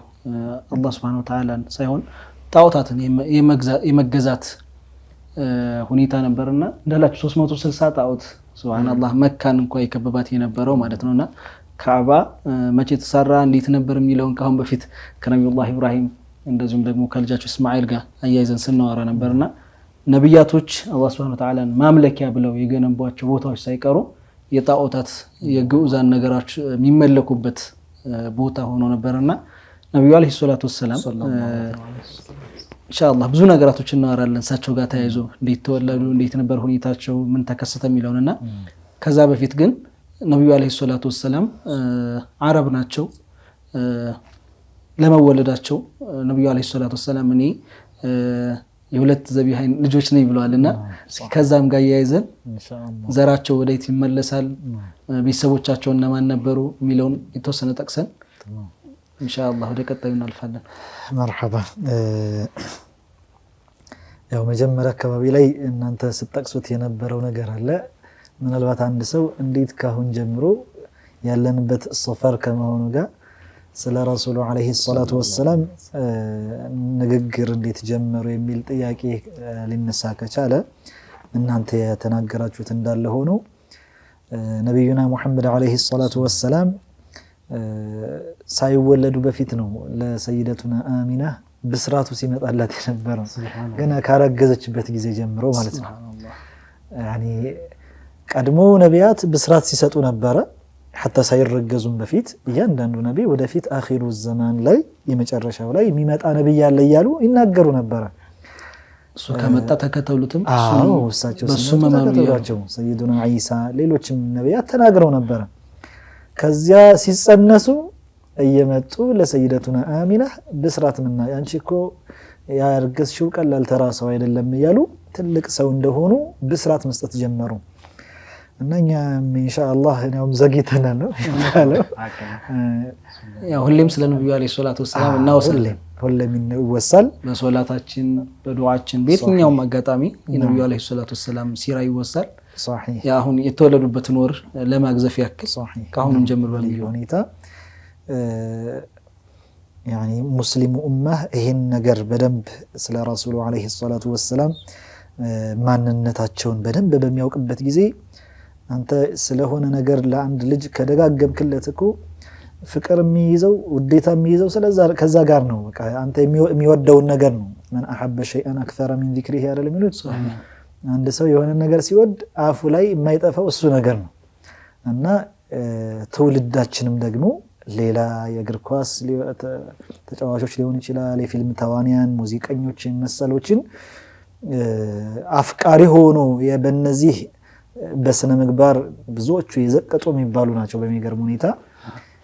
S2: አላህ Subhanahu Wa Ta'ala ሳይሆን ጣዖታትን የመገዛት ሁኔታ ነበርና እንዳላችሁ 360 ጣዖት ሱብሃንአላህ መካን እንኳን የከበባት የነበረው ማለት ነውና ካዕባ መቼ ተሰራ እንዴት ነበር የሚለውን ካሁን በፊት ከነብዩላህ ኢብራሂም እንደዚሁም ደግሞ ከልጃቸው እስማኤል ጋር አያይዘን ስናወራ ነበርና ነብያቶች አላህ Subhanahu Wa Ta'ala ማምለኪያ ብለው የገነቧቸው ቦታዎች ሳይቀሩ የጣዖታት የግዑዛን ነገሮች የሚመለኩበት ቦታ ሆኖ ነበርና ነብዩ አለይሂ ሰላቱ ወሰለም ኢንሻአላህ ብዙ ነገራቶች እናወራለን እሳቸው ጋር ተያይዞ እንዴት ተወለዱ እንዴት ነበር ሁኔታቸው ምን ተከሰተ የሚለውንና ከዛ በፊት ግን ነብዩ አለይሂ ሰላቱ ወሰለም አረብ ናቸው። ለመወለዳቸው ነብዩ አለይሂ ሰላቱ ወሰለም እኔ የሁለት ዘቢሃን ልጆች ነኝ ብለዋልና ከዛም ጋር ያይዘን ኢንሻአላህ ዘራቸው ወዴት ይመለሳል ቤተሰቦቻቸው እነማን ነበሩ የሚለውን የተወሰነ ጠቅሰን ኢንሻአላህ ወደ ቀጣዩ እናልፋለን።
S4: መርሐባ። ያው መጀመሪያ አካባቢ ላይ እናንተ ስትጠቅሱት የነበረው ነገር አለ። ምናልባት አንድ ሰው እንዴት ካሁን ጀምሮ ያለንበት ሶፈር ከመሆኑ ጋር ስለ ረሱሉ አለይሂ ሰላቱ ወሰለም ንግግር እንዴት ጀመሩ የሚል ጥያቄ ሊነሳ ከቻለ እናንተ የተናገራችሁት እንዳለ ሆኖ ነብዩና ሙሐመድ አለይሂ ሰላቱ ወሰለም ሳይወለዱ በፊት ነው ለሰይደቱና አሚና ብስራቱ ሲመጣላት የነበረው ገና ካረገዘችበት ጊዜ ጀምሮ ማለት ነው። ያኒ ቀድሞ ነቢያት ብስራት ሲሰጡ ነበረ حتى ሳይረገዙም በፊት እያንዳንዱ ነብይ ወደፊት አኺሩ ዘማን ላይ የመጨረሻው ላይ የሚመጣ ነብይ ያለ እያሉ ይናገሩ ነበረ።
S2: እሱ ከመጣ ተከተሉትም
S4: እሳቸው ተከተሏቸው ሰይዱና ኢሳ ሌሎችም ነብያት ተናግረው ነበረ። ከዚያ ሲጸነሱ እየመጡ ለሰይደቱና አሚና ብስራት ምና አንቺ እኮ ያርገዝሽው ቀላል ተራ ሰው አይደለም እያሉ ትልቅ ሰው እንደሆኑ ብስራት መስጠት ጀመሩ። እናኛ ኢንሻአላህ ነው ዘግይተናል ነው ያለው።
S2: ያው ሁሌም ስለ ነብዩ አለይሂ ሰላቱ ወሰለም እናወሳለን።
S4: ሁሌም ይወሳል
S2: በሶላታችን በዱዓችን በየትኛውም አጋጣሚ የነብዩ አለይሂ ሰላቱ ወሰለም ሲራ ይወሳል።
S4: صحيح
S2: ያ አሁን የተወለዱበትን ወር ለማግዘፍ ያክል
S4: صحيح
S2: ካሁንም ጀምሮ በሚል
S4: ሁኔታ يعني ሙስሊሙ ኡማህ ይሄን ነገር በደንብ ስለ ረሱሉ አለይሂ ሰላቱ ወሰለም ማንነታቸውን በደንብ በሚያውቅበት ጊዜ አንተ ስለሆነ ነገር ለአንድ ልጅ ከደጋገምክለት እኮ ፍቅር የሚይዘው ውዴታ የሚይዘው ስለዛ ከዛ ጋር ነው። በቃ አንተ የሚወደው ነገር ነው። من احب شيئا اكثر من ذكره ያለ ለሚሉት አንድ ሰው የሆነ ነገር ሲወድ አፉ ላይ የማይጠፋው እሱ ነገር ነው። እና ትውልዳችንም ደግሞ ሌላ የእግር ኳስ ተጫዋቾች ሊሆን ይችላል፣ የፊልም ተዋንያን፣ ሙዚቀኞች መሰሎችን አፍቃሪ ሆኖ በእነዚህ በስነ ምግባር ብዙዎቹ የዘቀጡ የሚባሉ ናቸው። በሚገርም ሁኔታ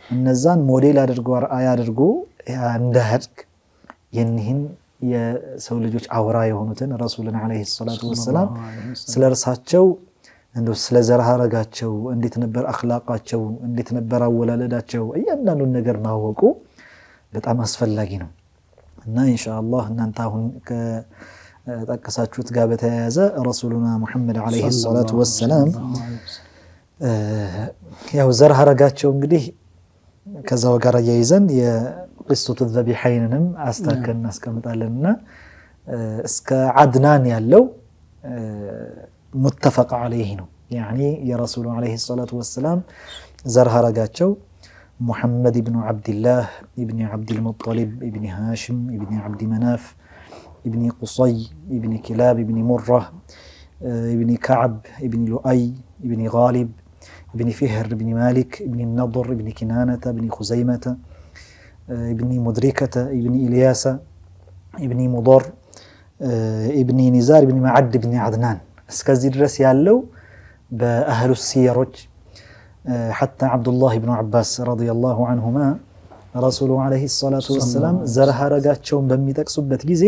S4: እነዛን ሞዴል አድርጎ አርአያ አድርጎ እንዳያድግ የነህን የሰው ልጆች አውራ የሆኑትን ረሱልን አለይሂ ሰላቱ ወሰለም ስለርሳቸው እንደው ስለ ዘርሃረጋቸው እንዴት ነበር አኽላቃቸው እንዴት ነበር አወላለዳቸው እያንዳንዱን ነገር ማወቁ በጣም አስፈላጊ ነው። እና ኢንሻአላህ እናንተ አሁን ከጠቀሳችሁት ጋር በተያያዘ ረሱሉና ሙሐመድ አለይሂ ሰላቱ ወሰለም ያው ዘርሃረጋቸው እንግዲህ ከዛው ጋር ያይዘን የቅስቱ ዘቢሐይንንም አስተካከልን እናስቀምጣለንና እስከ አድናን ያለው متفق عليه ነው። يعني የረሱሉ አለይሂ ሰላቱ ወሰለም ዘርሃረጋቸው محمد بن عبد الله ابن عبد المطلب ابن هاشم ابن عبد مناف ابن قصي ابن كلاب ابن مرة ابن كعب ابن لؤي ابن غالب ابن فهر ابن مالك ابن النضر ابن كنانة ابن خزيمة ابن مدركة ابن إلياس ابن مضر ابن نزار ابن معد ابن عدنان እስከዚህ ድረስ ያለው በአህሉ ሲያሮች حتى عبد الله بن عباس رضي الله عنهما ረሱሉ አለይሂ ሰላቱ ወሰለም ዘርሃረጋቸውን በሚጠቅሱበት ጊዜ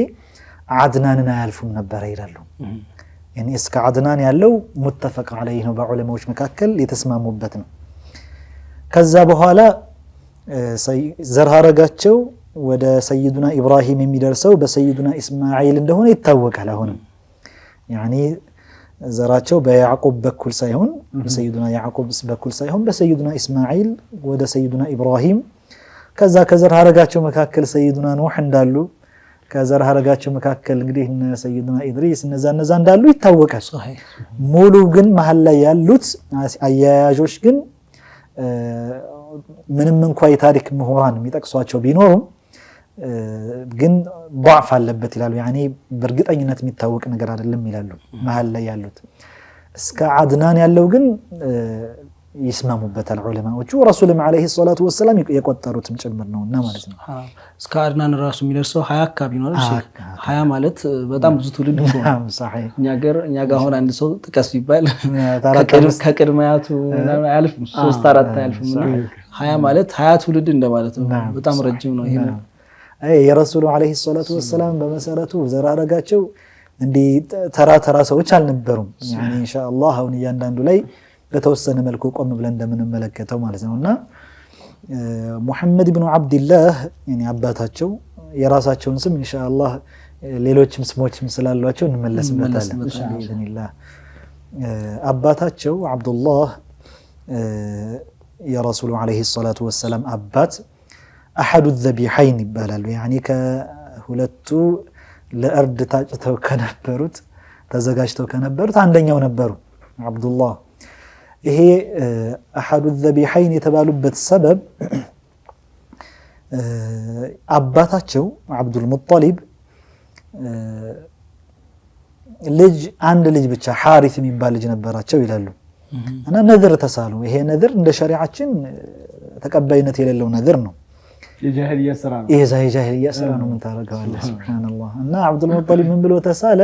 S4: አድናንን አያልፉም ነበር ይላሉ። يعني እስከ አድናን ያለው متفق عليه ነው በዑለማዎች መካከል የተስማሙበት ነው። ከዛ በኋላ ዘርሃረጋቸው ወደ ሰይዱና ኢብራሂም የሚደርሰው በሰይዱና ኢስማኤል እንደሆነ ይታወቃል። አሁንም يعني ዘራቸው በያዕቆብ በኩል ሳይሆን በሰይዱና ያዕቆብ በኩል ሳይሆን በሰይዱና ኢስማኤል ወደ ሰይዱና ኢብራሂም ከዛ ከዘርሃረጋቸው መካከል ሰይዱና ኑህ እንዳሉ ከዘርሃረጋቸው መካከል እንግዲህ ሰይዱና ኢድሪስ እነዛ እንዳሉ ይታወቃል። ሙሉ ግን መሃል ላይ ያሉት አያያጆች ግን ምንም እንኳን የታሪክ ምሁራን የሚጠቅሷቸው ቢኖሩም ግን ضعف አለበት ይላሉ። يعني በእርግጠኝነት የሚታወቅ ነገር አይደለም ይላሉ መሃል ላይ ያሉት። እስከ አድናን ያለው ግን ይስማሙበታል ዑለማዎቹ ረሱልም አለይሂ ሰላቱ ወሰለም የቆጠሩትም ጭምር ነውና ማለት ነው።
S2: እስከ አድናን ራሱ የሚደርሰው 20 አካባቢ ነው አይደል? 20 ማለት በጣም ብዙ ትውልድ ነው።
S4: صحيح
S2: እኛ ጋር አሁን አንድ ሰው ጥቀስ ቢባል ከቅድማያቱ አያልፍም 3-4 አያልፍም። 20 ማለት 20 ትውልድ እንደማለት ነው። በጣም ረጅም ነው ይሄ።
S4: የረሱሉ አለይሂ ሰላቱ ወሰለም በመሰረቱ ዘራረጋቸው እንዲ ተራ ሰዎች አልነበሩም። يعني ان شاء الله አሁን እያንዳንዱ ላይ በተወሰነ መልኩ ቆም ብለን እንደምንመለከተው ማለት ነውና ሙሐመድ ኢብኑ አብዱላህ يعني አባታቸው የራሳቸውን ስም ان شاء الله ሌሎችም ስሞችም ስላሏቸው እንመለስበታለን باذن አባታቸው አብዱላህ የረሱሉ አለይሂ ሰላቱ ወሰለም አባት أحد الذبيحين ይባላሉ። يعني ከሁለቱ ለእርድ ታጭተው ከነበሩት ተዘጋጅተው ከነበሩት አንደኛው ነበሩ አብዱላህ። ይሄ አሐዱ ዘቢሐይን የተባሉበት ሰበብ አባታቸው አብዱል ሙጠሊብ ልጅ አንድ ልጅ ብቻ ሐሪስ የሚባል ልጅ ነበራቸው ይላሉ። እና ነዝር ተሳሉ። ይሄ ነዝር እንደ ሸሪዓችን ተቀባይነት የሌለው ነዝር ነው።
S1: የጃሂልያ ስራ ነው።
S4: ይሄ የጃሂልያ ስራ ነው። ምን ታረጋለህ? ሱብሃንአላህ። እና አብዱል ሙጠሊብ ምን ብሎ ተሳለ?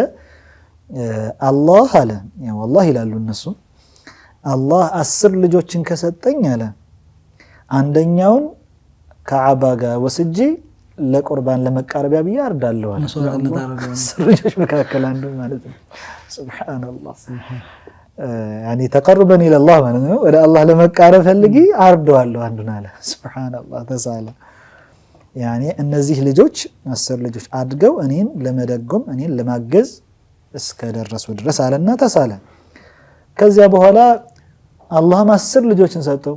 S4: አላህ አለ ያ ወላሂ ይላሉ እነሱ አላህ 10 ልጆችን ከሰጠኝ አለ አንደኛውን ከዓባ ጋር ወስጄ ለቁርባን ለመቃረቢያ ብዬ አርዳለሁ አለ። 10 ልጆች መካከል አንዱ ማለት ነው። ሱብሃንአላህ ያኒ ተቀርበን ኢላ አላህ ማለት ነው። ወደ አላህ ለመቃረብ ፈልጊ አርደዋለሁ አንዱን አለ። ሱብሃንአላህ ተሳለ። ያኒ እነዚህ ልጆች 10 ልጆች አድገው እኔን ለመደጎም እኔን ለማገዝ እስከደረሱ ድረስ አለና ተሳለ። ከዚያ በኋላ አላህም 10 ልጆችን ሰጠው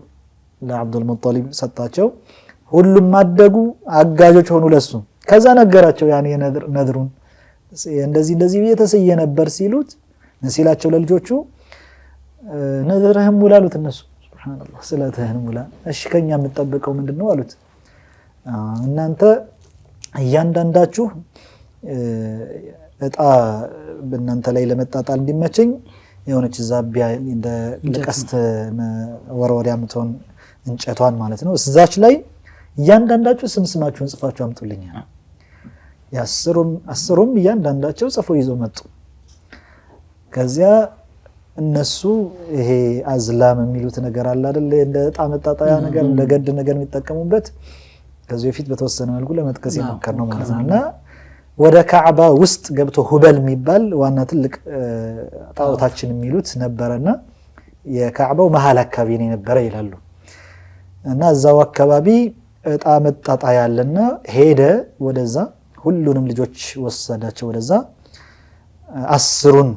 S4: ለአብዱል ሙጠሊብ ሰጣቸው። ሁሉም አደጉ አጋጆች ሆኑ ለሱ። ከዛ ነገራቸው ያኒ ነድሩን እንደዚህ እንደዚህ የተሰየ ነበር ሲሉት ሲላቸው ለልጆቹ ነድርህም ሙላሉት እነሱ ሱብሃንአላህ ስለተህን ሙላ። እሺ ከኛ የምትጠብቀው ምንድነው አሉት። እናንተ እያንዳንዳችሁ እጣ በእናንተ ላይ ለመጣጣል እንዲመቸኝ የሆነች ዛቢያ እንደ ለቀስት ወርወሪያ የምትሆን እንጨቷን ማለት ነው እዛች ላይ እያንዳንዳችሁ ስማችሁን ጽፋችሁ አምጡልኝ። አስሩም እያንዳንዳቸው ጽፎ ይዘው መጡ። ከዚያ እነሱ ይሄ አዝላም የሚሉት ነገር አለ አይደል እንደ እጣ መጣጣያ ነገር እንደ ገድ ነገር የሚጠቀሙበት ከዚህ በፊት በተወሰነ መልኩ ለመጥቀስ የሞከር ነው ማለት ነው። እና ወደ ካዕባ ውስጥ ገብቶ ሁበል የሚባል ዋና ትልቅ ጣዖታችን የሚሉት ነበርና የካዕባው መሃል አካባቢ ነው የነበረ ይላሉ። እና እዛው አካባቢ እጣ መጣጣያ ያለና ሄደ ወደዛ ሁሉንም ልጆች ወሰዳቸው ወደዛ 10ን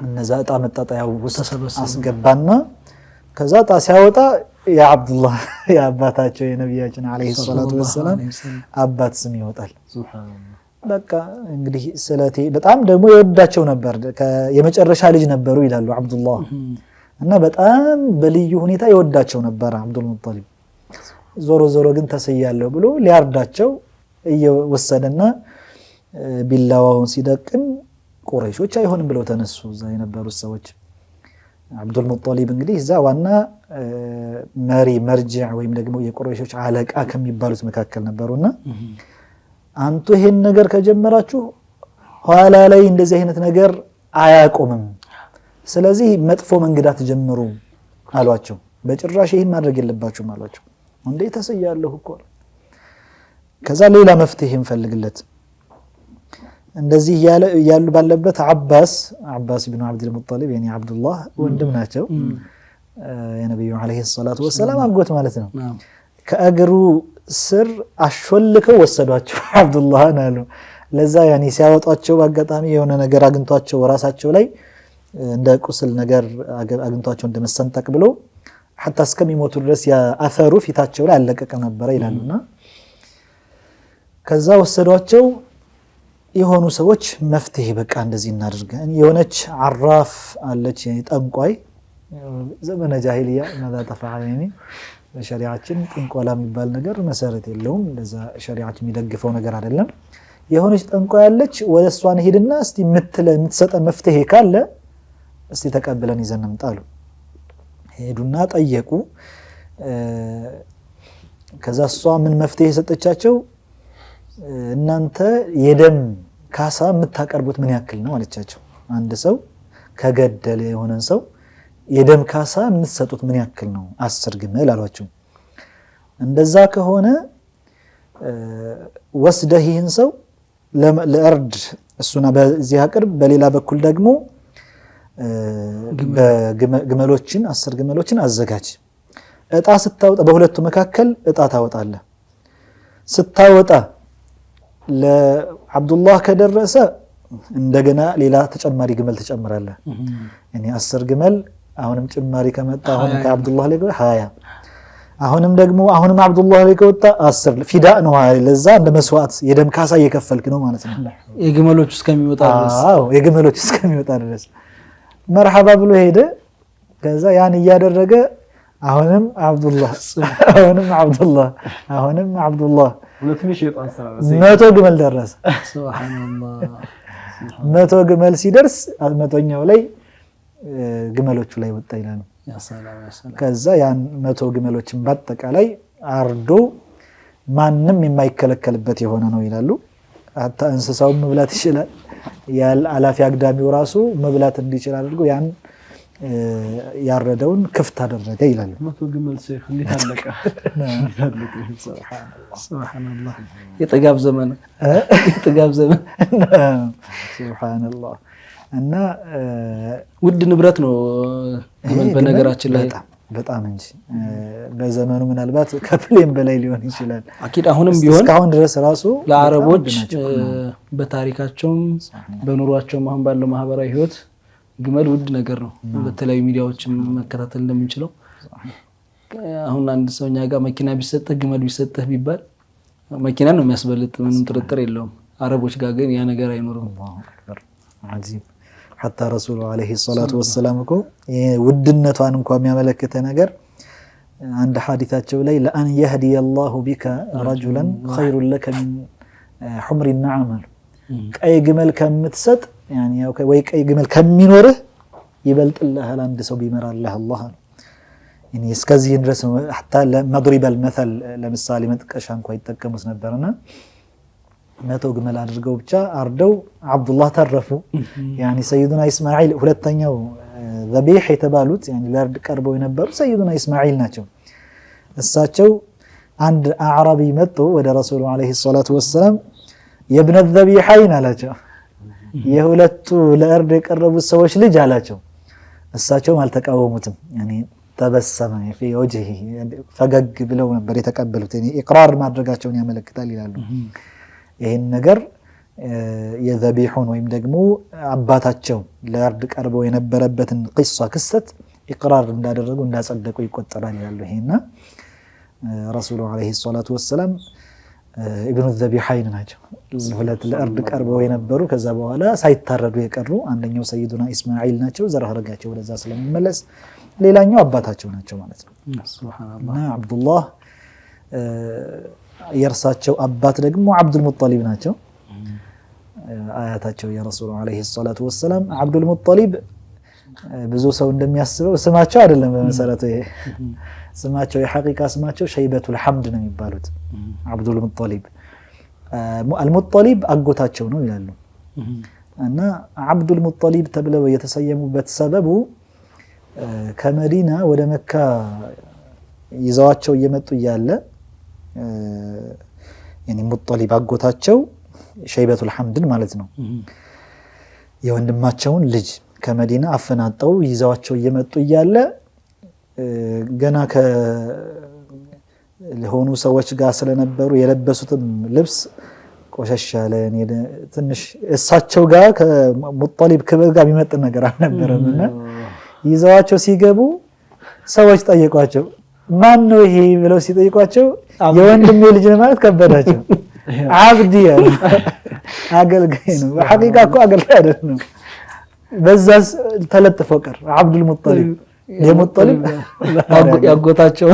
S4: እነዛ እጣ መጣጣያው ውስጥ አስገባና ከዛ እጣ ሲያወጣ የአብዱላህ የአባታቸው የነቢያችን አለይሂ ሰላቱ ወሰላም አባት ስም ይወጣል። በቃ እንግዲህ ስለቴ በጣም ደግሞ ይወዳቸው ነበር። የመጨረሻ ልጅ ነበሩ ይላሉ አብዱላህ እና በጣም በልዩ ሁኔታ ይወዳቸው ነበር አብዱል ሙጠሊብ። ዞሮ ዞሮ ግን ተሰያለሁ ብሎ ሊያርዳቸው እየወሰደና ቢላዋውን ሲደቅን ቁረይሾች አይሆንም ብለው ተነሱ እዛ የነበሩት ሰዎች። አብዱል ሙጠሊብ እንግዲህ እዛ ዋና መሪ መርጂዕ ወይም ደግሞ የቁረይሾች አለቃ ከሚባሉት መካከል ነበሩና አንቱ ይሄን ነገር ከጀመራችሁ ኋላ ላይ እንደዚህ አይነት ነገር አያቆምም፣ ስለዚህ መጥፎ መንገዳት ጀምሩ አሏቸው። በጭራሽ ይሄን ማድረግ የለባችሁም አሏቸው። እንዴ ተሰያለሁ እኮ ከዛ ሌላ መፍትሄ እንፈልግለት እንደዚህ ያሉ ባለበት አባስ ኢብኑ አብዱል ሙጠሊብ የኔ አብዱላህ ወንድም ናቸው የነብዩ አለይሂ ሰላቱ ወሰላም አጎት ማለት ነው። ከእግሩ ስር አሾልከው ወሰዷቸው አብዱላህን አሉ። ለዛ ያኔ ሲያወጧቸው አጋጣሚ የሆነ ነገር አግንቷቸው ራሳቸው ላይ እንደ ቁስል ነገር አግንቷቸው እንደመሰንጠቅ ብሎ حتى እስከሚሞቱ ድረስ ያ አፈሩ ፊታቸው ላይ አለቀቀም ነበር ይላሉና ከዛ ወሰዷቸው። የሆኑ ሰዎች መፍትሄ በቃ እንደዚህ እናድርግ የሆነች አራፍ አለች ጠንቋይ ዘመነ ጃሂልያ ማዛ ተፈዓለኒ በሸሪዓችን ጥንቆላ የሚባል ነገር መሰረት የለውም። ለዛ ሸሪዓችን የሚደግፈው ነገር አይደለም። የሆነች ጠንቋይ አለች ወደ እሷ እንሂድና እስቲ የምትሰጠ መፍትሄ ካለ እስቲ ተቀበለን ይዘን እንምጣሉ። ሄዱና ጠየቁ። ከዛ እሷ ምን መፍትሄ ሰጠቻቸው? እናንተ የደም ካሳ የምታቀርቡት ምን ያክል ነው አለቻቸው። አንድ ሰው ከገደለ የሆነን ሰው የደም ካሳ የምትሰጡት ምን ያክል ነው? 10 ግመል አሏቸው። እንደዛ ከሆነ ወስደህ ይህን ሰው ለእርድ እሱና በዚህ አቅርብ፣ በሌላ በኩል ደግሞ ግመሎችን 10 ግመሎችን አዘጋጅ። እጣ ስታወጣ በሁለቱ መካከል እጣ ታወጣለህ። ስታወጣ ለአብዱላህ ከደረሰ እንደገና ሌላ ተጨማሪ ግመል ትጨምራለህ። ያኔ 10 ግመል አሁንም ጭማሪ ከመጣ አሁን ከአብዱላህ ላይ 20 አሁንም ደግሞ አሁንም አብዱላህ ላይ ከወጣ 10 ፊዳ ነው። ለዛ እንደ መስዋዕት የደም ካሳ እየከፈልክ ነው ማለት ነው።
S2: የግመሎች እስከሚወጣ ድረስ
S4: የግመሎች እስከሚወጣ ድረስ መርሐባ ብሎ ሄደ። ከዛ ያን እያደረገ አሁንም አብዱላህ
S1: ሁለቱም ሸይጣን ሰራ
S4: 100 ግመል ደረሰ።
S2: ሱብሃንአላህ
S4: 100 ግመል ሲደርስ 100ኛው ላይ ግመሎቹ ላይ ወጣ ይላል።
S2: ያ ሰላም ያ ሰላም።
S4: ከዛ ያን 100 ግመሎችን በአጠቃላይ አርዶ ማንም የማይከለከልበት የሆነ ነው ይላሉ። አታ እንስሳው መብላት ይችላል። አላፊ አግዳሚው ራሱ መብላት እንዲችል አድርጎ ያን ያረደውን ክፍት አደረገ ይላሉ።
S1: 100 ግመል ሼክ እንዴት አለቀ?
S2: ሱብሃንአላህ የጥጋብ ዘመን
S4: ሱብሃንአላህ። እና
S2: ውድ ንብረት ነው ግመል በነገራችን ላይ
S4: በጣም እንጂ በዘመኑ ምናልባት ከፕሌን በላይ ሊሆን ይችላል።
S2: አኪድ አሁንም ቢሆን
S4: እስካሁን ድረስ ራሱ
S2: ለአረቦች በታሪካቸውም በኑሯቸውም አሁን ባለው ማህበራዊ ህይወት ግመል ውድ ነገር ነው። በተለያዩ ሚዲያዎችም መከታተል እንደምንችለው አሁን አንድ ሰውኛ ጋር መኪና ቢሰጥህ ግመል ቢሰጥህ ቢባል መኪና ነው የሚያስበልጥ፣ ምንም ጥርጥር የለውም። አረቦች ጋር ግን ያ ነገር አይኖርም።
S4: አጂብ ሐታ ረሱሉ አለይሂ ሰላቱ ወሰላም እኮ ውድነቷን እንኳን የሚያመለክተ ነገር አንድ ሐዲታቸው ላይ ለአን يهدي الله بك رجلا خير لك من حمر النعم ቀይ ግመል ከምትሰጥ يعني ወይ ቀይ ግመል ከሚኖርህ ይበልጥልሃል አንድ ሰው ቢመራልህ አላህ يعني እስከዚህ ድረስ حتى مضرب المثل ለምሳሌ መጥቀሻ እንኳን ይጠቀሙት ነበርና 100 ግመል አድርገው ብቻ አርደው አብዱላህ ተረፉ። يعني ሰይዱና እስማኤል ሁለተኛው ذبيح የተባሉት يعني ለርድ ቀርበው የነበሩ ሰይዱና እስማኤል ናቸው። እሳቸው አንድ አዕራቢ መጥቶ ወደ ረሱሉ አለይሂ ሰላቱ ወሰለም የብነ الذبيحين አላቸው። የሁለቱ ለርድ የቀረቡት ሰዎች ልጅ አላቸው። እሳቸውም አልተቃወሙትም። يعني ተበሰመ في وجهه ፈገግ ብለው ነበር የተቀበሉት። يعني ኢቅራር ማድረጋቸውን ያመለክታል ይላሉ። ይሄን ነገር የዘቢሁን ወይም ደግሞ አባታቸው ለርድ ቀርበው የነበረበትን ቂሷ ክስተት ኢቅራር እንዳደረጉ እንዳጸደቁ ይቆጠራል ይላሉ። ይሄና ረሱሉ አለይሂ ሰላቱ ወሰለም ኢብኑ ዘቢሐይን ናቸው። ሁለት ለርድ ቀርበው የነበሩ ከዛ በኋላ ሳይታረዱ የቀሩ አንደኛው ሰይዱና እስማኤል ናቸው። ዘርሃረጋቸው ወደዛ ስለሚመለስ ሌላኛው አባታቸው ናቸው ማለት ነው። ሱብሃንአላህ። አብዱላህ የርሳቸው አባት ደግሞ አብዱል ሙጠሊብ ናቸው። አያታቸው የረሱሉ አለይሂ ሰላቱ ወሰለም አብዱል ሙጠሊብ ብዙ ሰው እንደሚያስበው ስማቸው አይደለም። በመሰረቱ ስማቸው የሐቂቃ ስማቸው ሸይበቱል ሐምድ ነው የሚባሉት። አብዱል ሙጠሊብ አልሙጠሊብ አጎታቸው ነው ይላሉ። እና አብዱል ሙጠሊብ ተብለው የተሰየሙበት ሰበቡ ከመዲና ወደ መካ ይዘዋቸው እየመጡ እያለ يعني ሙጠሊብ አጎታቸው ሸይበቱል ሐምድን ማለት ነው የወንድማቸውን ልጅ ከመዲና አፈናጠው ይዘዋቸው እየመጡ እያለ ገና ለሆኑ ሰዎች ጋር ስለነበሩ የለበሱትም ልብስ ቆሸሽ ያለ ትንሽ እሳቸው ጋር ከሙጠሊብ ክብር ጋር የሚመጥን ነገር አልነበረምና ይዘዋቸው ሲገቡ ሰዎች ጠየቋቸው ማን ነው ይሄ ብለው ሲጠይቋቸው የወንድሜ ልጅ ነው ማለት ከበዳቸው። አብዲ ያለ አገልጋይ ነው። በሐቂቃ እኮ አገልጋይ አይደለም። በዛ ተለጥፎ ቀር አብዱል ሙጠሊብ የሙጠሊብ ያጎታቸው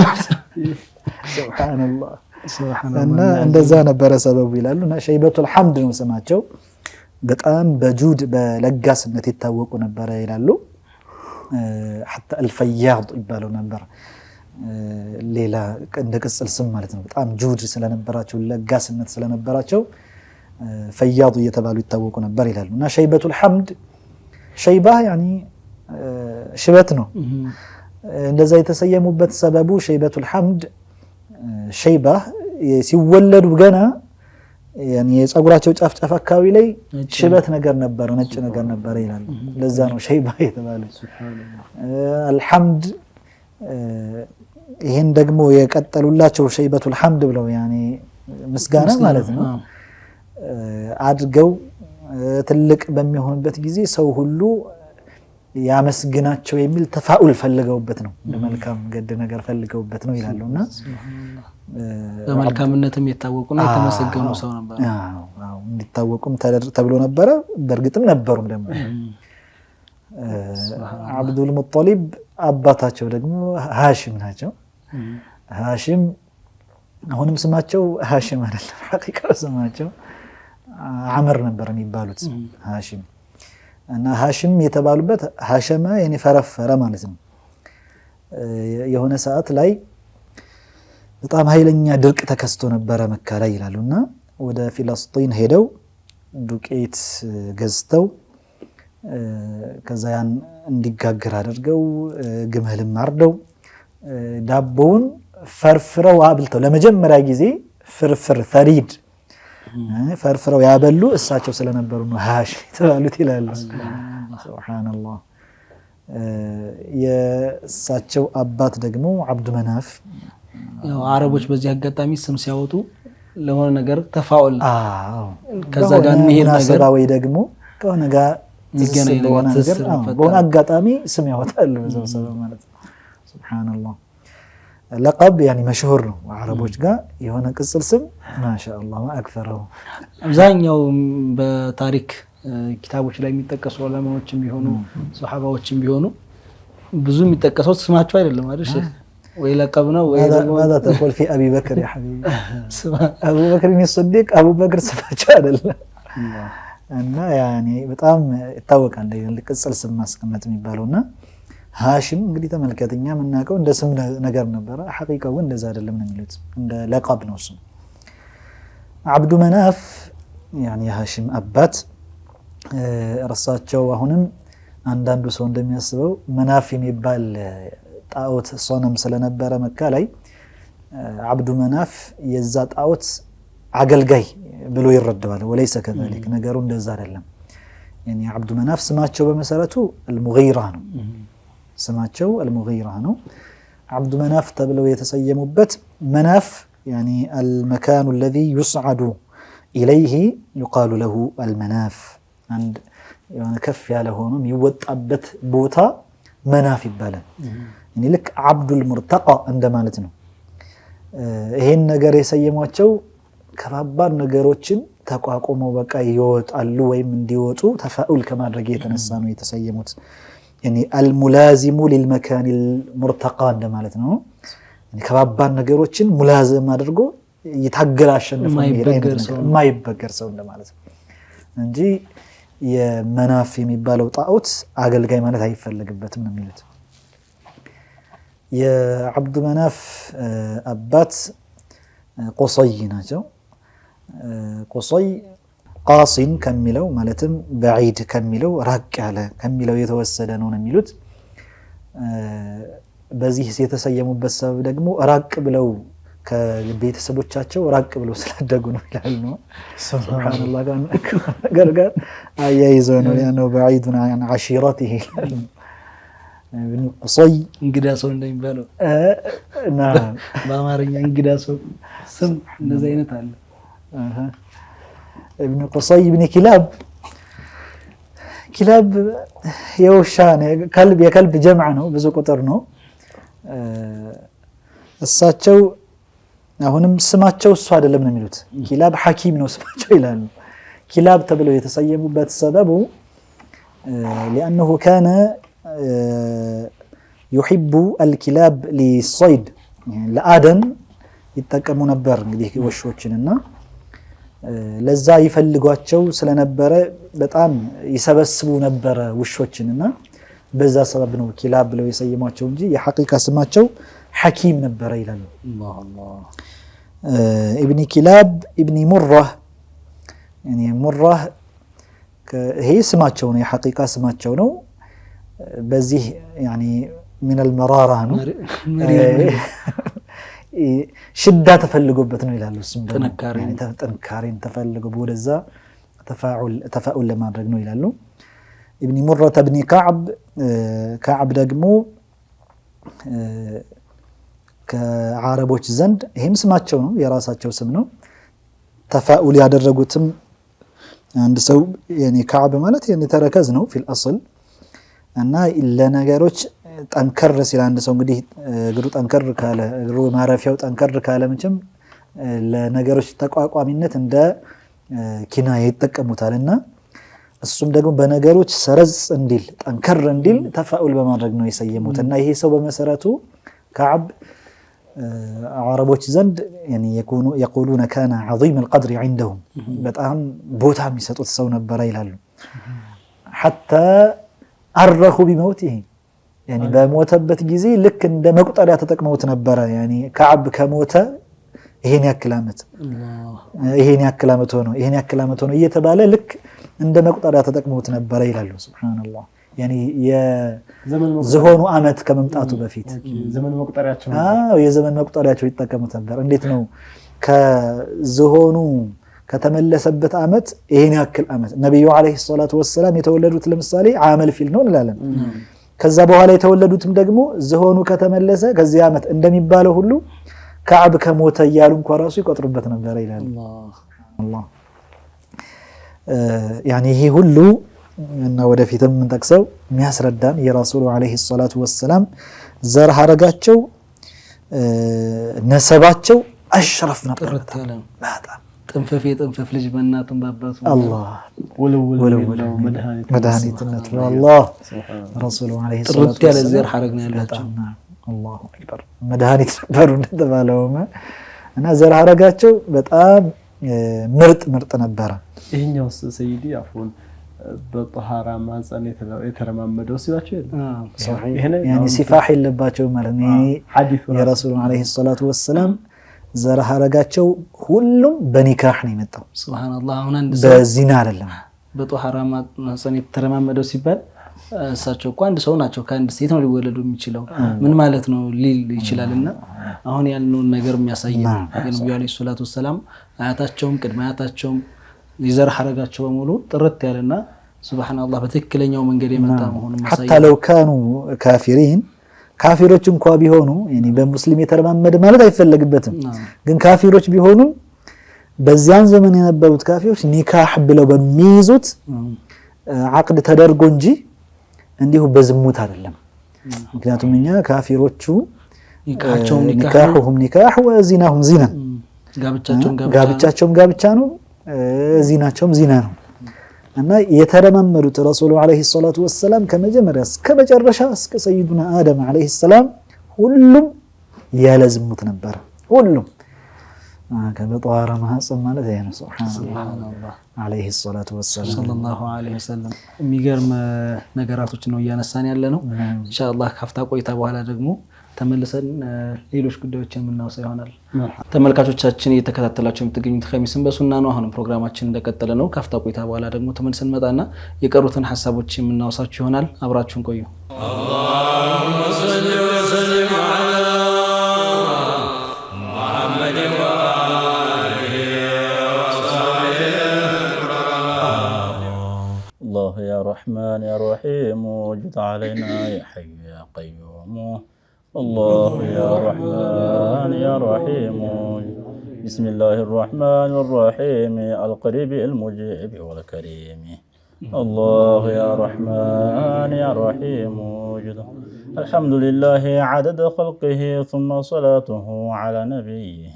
S4: ሱብሃንአላህ። እና እንደዛ ነበረ ሰበቡ ይላሉና ሸይበቱል ሐምድ ነው ስማቸው። በጣም በጁድ በለጋስነት ይታወቁ ነበረ ይላሉ። حتى الفياض ይባሉ ነበር። ሌላ እንደ ቅጽል ስም ማለት ነው። በጣም ጁድ ስለነበራቸው ለጋስነት ስለነበራቸው ፈያዱ እየተባሉ ይታወቁ ነበር ይላሉ። እና ሸይበቱል ሐምድ ሸይባ يعني ሽበት ነው። እንደዛ የተሰየሙበት ሰበቡ ሸይበቱል ሐምድ ሸይባ ሲወለዱ ገና يعني የፀጉራቸው ጫፍ ጫፍ አካባቢ ላይ ሽበት ነገር ነበር፣ ነጭ ነገር ነበር ይላሉ። ለዛ ነው ሸይባ የተባለው። ሱብሃንአላህ። አልሐምድ ይሄን ደግሞ የቀጠሉላቸው ሸይበቱል ሐምድ ብለው يعني ምስጋና ማለት ነው። አድገው ትልቅ በሚሆንበት ጊዜ ሰው ሁሉ ያመስግናቸው የሚል ተፋኡል ፈልገውበት ነው፣ መልካም ገድ ነገር ፈልገውበት ነው ይላሉና
S2: በመልካምነትም የታወቁና የተመሰገኑ ሰው ነበር።
S4: እንዲታወቁም ተብሎ ነበረ። በእርግጥም ነበሩም ደግሞ አብዱል ሙጠሊብ አባታቸው ደግሞ ሃሽም ናቸው። ሃሽም አሁንም ስማቸው ሃሽም አይደለም፣ ሐቂቃው ስማቸው አምር ነበር የሚባሉት ሃሽም። እና ሃሽም የተባሉበት ሃሸመ ያኔ ፈረፈረ ማለት ነው። የሆነ ሰዓት ላይ በጣም ኃይለኛ ድርቅ ተከስቶ ነበረ መካ ላይ ይላሉና ወደ ፊለስጢን ሄደው ዱቄት ገዝተው ከዛ ያን እንዲጋገር አድርገው ግመልም አርደው ዳቦውን ፈርፍረው አብልተው ለመጀመሪያ ጊዜ ፍርፍር ፈሪድ ፈርፍረው ያበሉ እሳቸው ስለነበሩ ነው ሃሽም የተባሉት ይላሉ። ሱብሃንአላህ። የእሳቸው አባት ደግሞ አብዱ መናፍ።
S2: ያው አረቦች በዚህ አጋጣሚ ስም ሲያወጡ ለሆነ ነገር ተፋውል ከዛ ጋር የሚሄድ ነገር
S4: ወይ ደግሞ ከሆነ ጋር
S2: የሚገናኝ ነገር
S4: በሆነ አጋጣሚ ስም ያወጣሉ በዛው ሰበብ ማለት ነው። ሱብሃንአላህ። ለቀብ ያኒ መሽሁር ነው አረቦች ጋር የሆነ ቅጽል ስም ማሻአላህ ማአክፈረው።
S2: አብዛኛው በታሪክ ኪታቦች ላይ የሚጠቀሱ ዑለማዎችም ቢሆኑ ሱሐባዎችም ቢሆኑ ብዙ የሚጠቀሰው ስማቸው አይደለም አይደል? ወይ ለቀብ ነው ወይ ደግሞ
S4: ماذا تقول في ابي بكر يا حبيبي ابو بكر الصديق ابو بكر ስማቸው አይደለም እና ያኒ በጣም ይታወቃል ለቅጽል ስም ማስቀመጥ የሚባለውና ሃሽም እንግዲህ ተመልከተኛ የምናውቀው እንደ ስም ነገር ነበር። ሐቂቃው ግን እንደዛ አይደለም ነው የሚሉት፣ እንደ ለቀብ ነው ስም። አብዱ መናፍ ያኒ ሃሽም አባት ረሳቸው። አሁንም አንዳንዱ ሰው እንደሚያስበው መናፍ የሚባል ጣዖት ሶነም ስለነበረ መካ ላይ አብዱ መናፍ የዛ ጣዖት አገልጋይ ብሎ ይረዳዋል። ወለይሰ ከذلك ነገሩ እንደዛ አይደለም። ያኒ አብዱ መናፍ ስማቸው በመሰረቱ አልሙጊራ ነው። ስማቸው አልሙጊራ ነው። አብዱ መናፍ ተብለው የተሰየሙበት መናፍ ያኒ المكان الذي يصعد إليه يقال له المناف አንድ የሆነ ከፍ ያለ ሆኖ የሚወጣበት ቦታ መናፍ ይባላል። እኔ ልክ አብዱል ሙርተቃ እንደማለት ነው። ይሄን ነገር የሰየሟቸው ከባባድ ነገሮችን ተቋቁመው በቃ ይወጣሉ ወይም እንዲወጡ ተፋኡል ከማድረግ የተነሳ ነው የተሰየሙት። ያኒ አልሙላዚሙ للمكان المرتقى እንደማለት ነው። ያኒ ከባባድ ነገሮችን ሙላዘም አድርጎ ይታገል አሸንፎ የማይበገር ሰው እንደማለት ነው እንጂ የመናፍ የሚባለው ጣዖት አገልጋይ ማለት አይፈልግበትም ነው የሚሉት። የአብዱ መናፍ አባት ቁሰይ ናቸው። ቁሰይ ቃሲን ከሚለው ማለትም በዒድ ከሚለው ራቅ ያለ ከሚለው የተወሰደ ነው የሚሉት። በዚህ የተሰየሙበት ሰበብ ደግሞ ራቅ ብለው ከቤተሰቦቻቸው ራቅ ብለው ስላደጉ ነው ይላል ነው። ሱብሃንአላህ ጋር አያይዘው ነው ያለው بعيدنا عن عشيرته ابن قصي
S2: እንግዳ ሰው እንደሚባለው እና በአማርኛ እንግዳ ሰው ስም እንደዛ አይነት አለ።
S4: ابن قصي ابن كلاب የውሻ ከልብ የከልብ ጀምዓ ነው፣ ብዙ ቁጥር ነው። እሳቸው አሁንም ስማቸው እሱ አይደለም ነው የሚሉት። ኪላብ ሐኪም ነው ስማቸው ይላሉ። ኪላብ ተብለው የተሰየሙበት ሰበቡ لأنه كان يحب الكلاب للصيد ለአደን ይጠቀሙ ነበር እንግዲህ ወሾችንና ለዛ ይፈልጓቸው ስለነበረ በጣም ይሰበስቡ ነበር ውሾችንና በዛ ሰበብ ነው ኪላብ ብለው የሰየሟቸው እንጂ የሐቂቃ ስማቸው ሐኪም ነበር ይላሉ። ابن كلاب ابن مرة يعني مرة ይሄ ስማቸው ነው የሐቂቃ ስማቸው ነው። በዚህ يعني من المرارة ነው ሽዳ ተፈልጎበት ነው ይላሉ። ስም ጥንካሬን ተፈልጎ ወደዛ ተፋኡል ለማድረግ ነው ይላሉ። ابن مرة ابن كعب ደግሞ ከአረቦች ዘንድ ይሄም ስማቸው ነው የራሳቸው ስም ነው። ተፋኡል ያደረጉትም አንድ ሰው ያኔ ከዓብ ማለት ያኔ ተረከዝ ነው في الاصل እና ለነገሮች ጠንከር ሲል አንድ ሰው እንግዲህ እግሩ ጠንከር ካለ እግሩ ማረፊያው ጠንከር ካለ መቼም ለነገሮች ተቋቋሚነት እንደ ኪናያ ይጠቀሙታልና እሱም ደግሞ በነገሮች ሰረዝ እንዲል ጠንከር እንዲል ተፋኡል በማድረግ ነው የሰየሙት። እና ይሄ ሰው በመሰረቱ ከዓብ አረቦች ዘንድ يقولون كان عظيم القدر عندهم በጣም ቦታ የሚሰጡት ሰው ነበረ ይላሉ። حتى أرخوا بموته يعني በሞተበት ጊዜ ልክ እንደ መቁጠሪያ ተጠቅመውት ነበረ። يعني ከዓብ ከሞተ ይሄን ያክል ዓመት ሆኖ እየተባለ ልክ እንደ መቁጠሪያ ተጠቅመውት ነበረ ይላሉ። ሱብሃንአላህ يعني የዘመኑ ዓመት ከመምጣቱ በፊት የዘመን መቁጠሪያቸው ይጠቀሙት ነበር። እንዴት ነው ከዝሆኑ ከተመለሰበት ዓመት ይሄን ያክል ዓመት ነብዩ አለይሂ ሰላቱ ወሰለም የተወለዱት ለምሳሌ ዓመል ፊል ነው እንላለን። ከዛ በኋላ የተወለዱትም ደግሞ ዝሆኑ ከተመለሰ ከዚህ ዓመት እንደሚባለው ሁሉ ከዓብ ከሞተ እያሉ እንኳን ራሱ ይቆጥሩበት ነበር ይላል። አላህ يعني ይሄ ሁሉ እና ወደፊትም እንጠቅሰው የሚያስረዳን የረሱሉ አለይሂ ሰላቱ ወሰለም ዘር ሐረጋቸው ነሰባቸው አሽረፍ ነበር። በጣም ጥንፈፍ ልጅ በእናቱም በአባቱ አላህ ወለወለ መድኃኒትነት አላህ ረሱሉ አለይሂ ሰላቱ ወሰለም ዘር ሐረግ ነው ያላቸው። አላሁ አክበር መድኃኒት ነበሩ እንደተባለው እና ዘር ሐረጋቸው በጣም ምርጥ ነበረ።
S1: ይሄኛው ሰይዲ አፎን በطهራ ማንጸን የተረማመደው ሲባቸው
S4: ይሄ يعني ሲፋህ የለባቸው ማለት ነው። የረሱሉ አለይሂ ሰላቱ ወሰለም ዘር ሐረጋቸው ሁሉም በኒካህ ነው የመጣው።
S2: ሱብሃንአላህ አሁን አንድ ሰው
S4: በዚና አይደለም
S2: በطهራ ማንጸን የተረማመደው ሲባል እሳቸው እኮ አንድ ሰው ናቸው፣ ከአንድ ሴት ነው ሊወለዱ የሚችለው ምን ማለት ነው ሊል ይችላልና አሁን ያልነውን ነገር የሚያሳይ የነብዩ አለይሂ ሰላቱ ወሰለም አያታቸውም ቅድመ አያታቸውም የዘር ሐረጋቸው በሙሉ ጥርት ያለና ሱብሃንአላህ በትክክለኛው መንገድ የመጣ መሆኑን ማሳያ
S4: حتى لو كانوا كافرين ካፊሮች እንኳን ቢሆኑ يعني በሙስሊም የተረማመደ ማለት አይፈለግበትም። ግን ካፊሮች ቢሆኑ በዚያን ዘመን የነበሩት ካፊሮች ኒካህ ብለው በሚይዙት አቅድ ተደርጎ እንጂ እንዲሁ በዝሙት አይደለም። ምክንያቱም እኛ ካፊሮቹ ኒካሁም ኒካህ ወዚናሁም ዚና ጋብቻቸውም ጋብቻ ነው ዚናቸውም ዚና ነው። እና የተረማመዱት ረሱሉ አለይሂ ሰላቱ ወሰለም ከመጀመሪያ እስከ መጨረሻ እስከ ሰይዱና አደም አለይሂ ሰላም ሁሉም ያለ ዝሙት ነበር። ሁሉም ከበጧራ ማህፀን ማለት ይሄ ነው። ሱብሃንአላህ አለይሂ ሰላቱ ወሰለም
S2: ሰለላሁ ዐለይሂ ወሰለም የሚገርም ነገራቶች ነው እያነሳን ያለ ነው። ኢንሻአላህ ካፍታ ቆይታ በኋላ ደግሞ ተመልሰን ሌሎች ጉዳዮችን የምናወሳ ይሆናል። ተመልካቾቻችን እየተከታተላችሁ የምትገኙት ኸሚስን በሱና ነው። አሁንም ፕሮግራማችን እንደቀጠለ ነው። ካፍታ ቆይታ በኋላ ደግሞ ተመልሰን መጣና የቀሩትን ሐሳቦች የምናወሳችሁ ይሆናል። አብራችሁን ቆዩ። አላሁመ ሰሊ ወሰለም ዐላ ሙሐመድ ወአሊሂ ወሰሐቢሂ
S3: አላህ ያ ረሕማን ያ ረሒም ወጅድ ዐለይና ያ ሐይ ያ ቀዩም الله يا رحمن يا رحيم بسم الله الرحمن الرحيم القريب المجيب والكريم الله يا رحمن يا رحيم الحمد لله عدد خلقه ثم صلاته على نبيه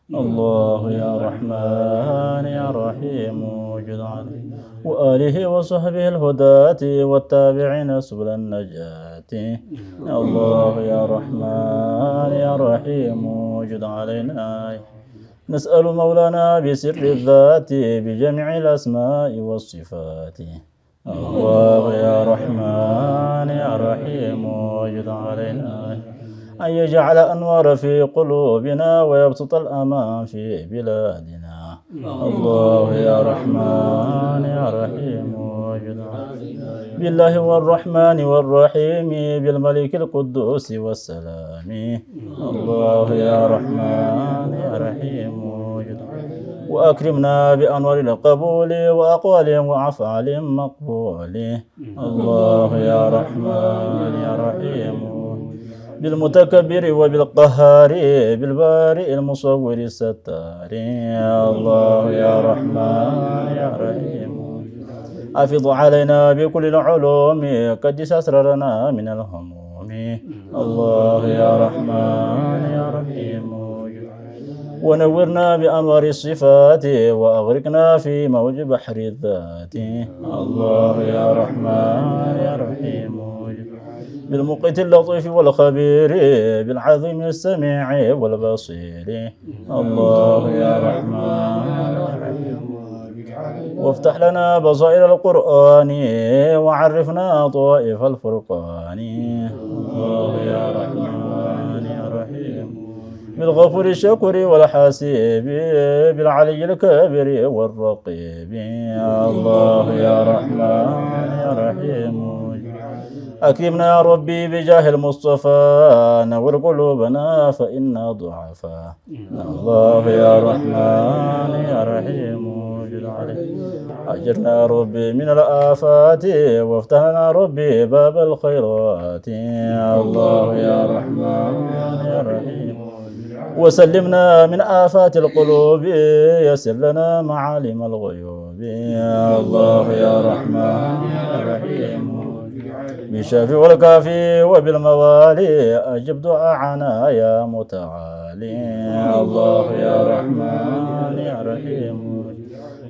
S3: الله يا رحمن يا رحيم وآله وصحبه الهداة والتابعين سبل النجاة الله يا رحمن يا رحيم جد علينا نسأل مولانا بسر الذات بجميع الأسماء والصفات الله يا رحمن يا رحيم جد علينا أن يجعل أنوار في قلوبنا ويبسط الأمان في بلادنا الله يا رحمن يا رحيم بالله والرحمن والرحيم بالملك القدوس والسلام الله يا رحمن يا رحيم وأكرمنا بأنوار القبول وأقوال وأفعال مقبول الله يا رحمن يا رحيم بالمتكبر وبالقهار بالبارئ المصور الستار الله يا رحمن يا رحيم أفض علينا بكل العلوم قدس أسرارنا من الهموم الله يا رحمن يا رحيم
S5: ونورنا بأنوار الصفات وأغرقنا في موج بحر الذات الله يا رحمن يا رحيم بالمقيت اللطيف والخبير بالعظيم السميع والبصير الله يا رحمن يا رحيم وافتح لنا بصائر القرآن وعرفنا طوائف الفرقان الله يا رحمن يا رحيم بالغفور الشكور والحاسب بالعلي الكبير والرقيب الله يا رحمن يا رحيم أكرمنا يا ربي بجاه المصطفى نور قلوبنا فإنا ضعفاء الله يا رحمن يا رحيم أجرنا يا ربي من الآفات وافتح لنا ربي باب الخيرات الله يا رحمن يا رحيم وسلمنا من آفات القلوب يسر لنا معالم الغيوب الله يا رحمن يا رحيم بالشافي والكافي وبالموالي أجب دعاءنا يا متعالي الله يا رحمن يا رحيم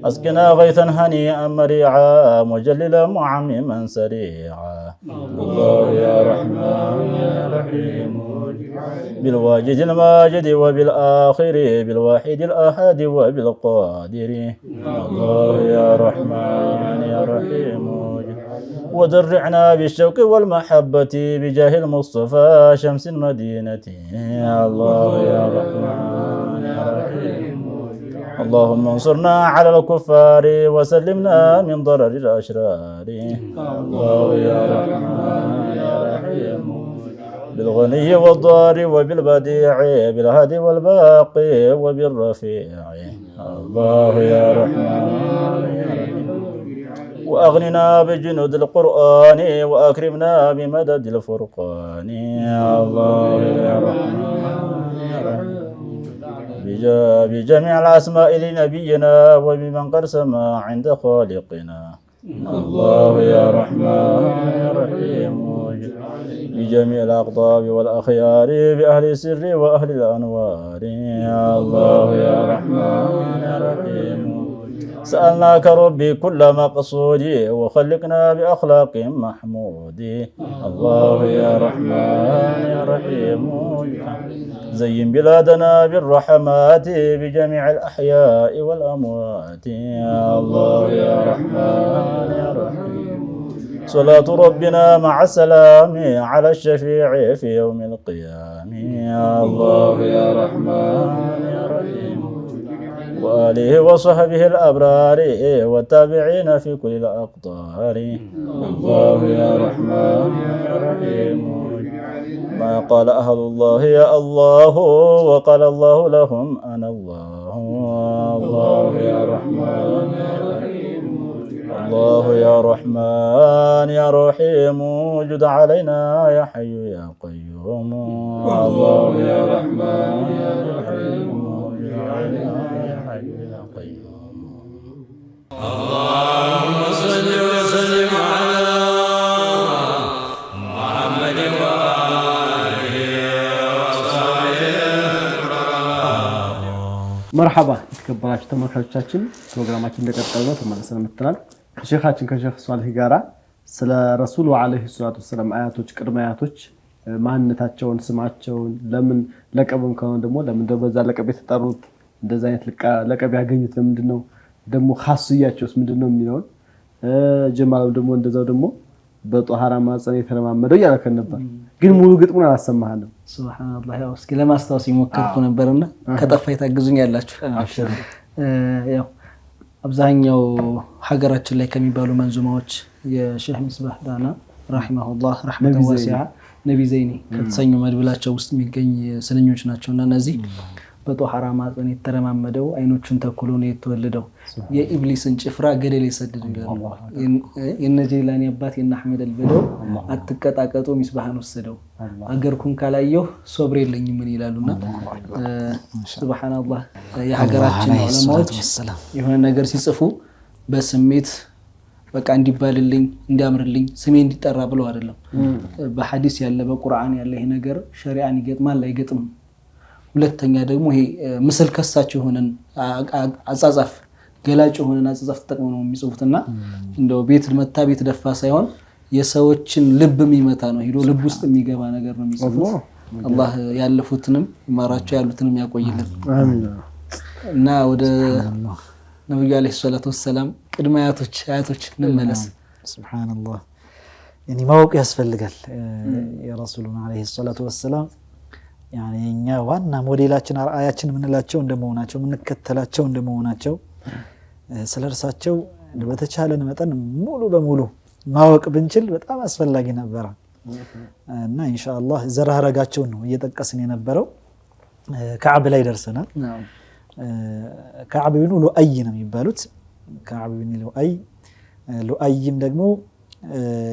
S5: أسقنا غيثا هنيئا مريعا مجللا معمما سريعا الله يا رحمن يا رحيم بالواجد الماجد وبالآخر بالواحد الأحد وبالقادر الله يا رحمن يا رحيم ودرعنا بالشوق والمحبة بجاه المصطفى شمس المدينة الله يا رحمن يا رحيم اللهم انصرنا على الكفار وسلمنا من ضرر الأشرار الله يا رحمن يا رحيم بالغني والضار وبالبديع بالهادي والباقي وبالرفيع الله يا رحمن يا رحيم وأغننا بجنود القرآن وأكرمنا بمدد الفرقان الله يا رحمن يا رحيم بجميع الأسماء لنبينا وبمن قد سما عند خالقنا الله يا رحمن يا رحيم بجميع الأقطاب والأخيار بأهل السر وأهل الأنوار الله يا رحمن يا رحيم سألناك ربي كل مقصود وخلقنا بأخلاق محمود الله يا رحمن يا رحيم زين بلادنا بالرحمات بجميع الأحياء والأموات الله يا رحمن يا رحيم صلاة ربنا مع السلام على الشفيع في يوم القيامة الله يا رحمن يا رحيم وآله وصحبه الأبرار والتابعين في كل الأقطار الله يا رحمن يا رحيم ما قال أهل الله يا الله وقال الله لهم أنا الله الله يا رحمن يا رحيم الله يا رحمن يا رحيم جد علينا يا حي يا قيوم الله يا رحمن يا رحيم جد علينا يا حي يا قيوم اللهم صل وسلم على محمد
S1: مرحبا የተከበራችሁ ተመልካቾቻችን ፕሮግራማችን እንደቀጠለ ነው። ተመልሰን መጥተናል። ከሼኻችን ከሼኽ ሷሊህ ጋራ ስለ ረሱሉ አለይሂ ሰላቱ ወሰለም አያቶች ቅድመ አያቶች ማንነታቸውን ስማቸውን ለምን ለቀብም ከሆነ ደግሞ ለምን በዛ ለቀብ የተጠሩት እንደዛ አይነት ለቀብ ያገኙት ለምንድነው ደግሞ ኻስያቸውስ ምንድነው የሚለው ጀማሉ ደግሞ እንደዛው ደግሞ በጧሃራ ማጸን የተለማመደው ያለከን ነበር ግን ሙሉ ግጥሙን አላሰማህንም።
S2: ሱብሃንአላህ ያው እስኪ ለማስታወስ ይሞክርኩ ነበርና ከጠፋ ይታግዙኝ ያላችሁ አብሽር። ያው አብዛኛው ሀገራችን ላይ ከሚባሉ መንዙማዎች የሼህ ሚስባህ ዳና ረሂመሁላህ ረህመተ ወሲዓ ነቢ ዘይኒ ከተሰኙ መድብላቸው ውስጥ የሚገኝ ስንኞች ናቸውና እነዚህ በጧሃራ ማጸን የተለማመደው አይኖቹን ተኩሎ ነው የተወለደው የኢብሊስን ጭፍራ ገደል የሰደደው ይላል። የነጀላኒ አባት የነ አህመድ አልበደው አትቀጣቀጡ ሚስባህን ወሰደው አገርኩን ካላየው ሶብር የለኝም ምን ይላሉና ሱብሃንአላህ የሀገራችን ዑለማዎች የሆነ ነገር ሲጽፉ በስሜት በቃ እንዲባልልኝ እንዲያምርልኝ ስሜ እንዲጠራ ብለው አይደለም። በሐዲስ ያለ በቁርአን ያለ ይሄ ነገር ሸሪዓን ይገጥማል አይገጥም ሁለተኛ ደግሞ ይሄ ምስል ከሳች የሆነን አጻጻፍ ገላጭ የሆነን አጻጻፍ ተጠቅመው ነው የሚጽፉትና እንደው ቤት መታ ቤት ደፋ ሳይሆን የሰዎችን ልብ የሚመታ ነው ሄዶ ልብ ውስጥ የሚገባ ነገር ነው የሚጽፉት አላህ ያለፉትንም ይማራቸው ያሉትንም ያቆይልን አሜን እና ወደ ነብዩ አለይሂ ሰላቱ ወሰለም ቅድመ አያቶች እንመለስ
S4: ሱብሃንአላህ يعني ማወቅ ያስፈልጋል የረሱሉን አለይሂ ሰላቱ ወሰለም يعني እኛ ዋና ሞዴላችን አርአያችን ምንላቸው እንደመሆናቸው ምንከተላቸው እንደመሆናቸው ስለርሳቸው በተቻለን መጠን ሙሉ በሙሉ ማወቅ ብንችል በጣም አስፈላጊ ነበር እና ኢንሻአላህ ዘራረጋቸው ነው እየተጠቀስን የነበረው ከዓብ ላይ ደርሰናል ከዓብ ብኑ ሉአይ ነው የሚባሉት ከዓብ ብኑ ሉአይ ሉአይም ደግሞ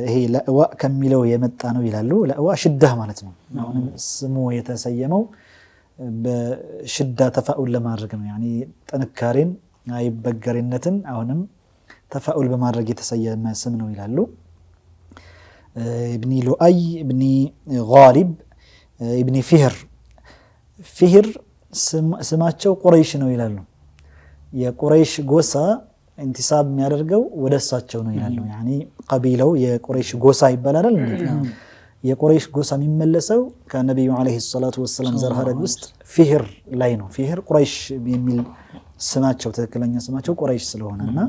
S4: ይሄ ለእዋ ከሚለው የመጣ ነው ይላሉ ለእዋ ሽዳ ማለት ነው አሁንም ስሙ የተሰየመው በሽዳ ተፋኡል ለማድረግ ነው يعني ጥንካሬን አይበገሪነትን አሁንም ተፋኡል በማድረግ የተሰየመ ስም ነው ይላሉ ابن لؤي ابن غالب ابن فهر ስማቸው ቁረይሽ ነው ይላሉ የቁረይሽ ጎሳ انتساب የሚያደርገው ወደሳቸው ነው ይላሉ يعني ቀቢላው የቁረይሽ ጎሳ ይባላል እንዴ የቁረይሽ ጎሳ የሚመለሰው ከነብዩ አለይሂ ሰላቱ ወሰለም ዘር ሐረግ ውስጥ ፍህር ላይ ነው ፍህር ቁረይሽ የሚል ስማቸው ትክክለኛ ስማቸው ቁረይሽ ስለሆነና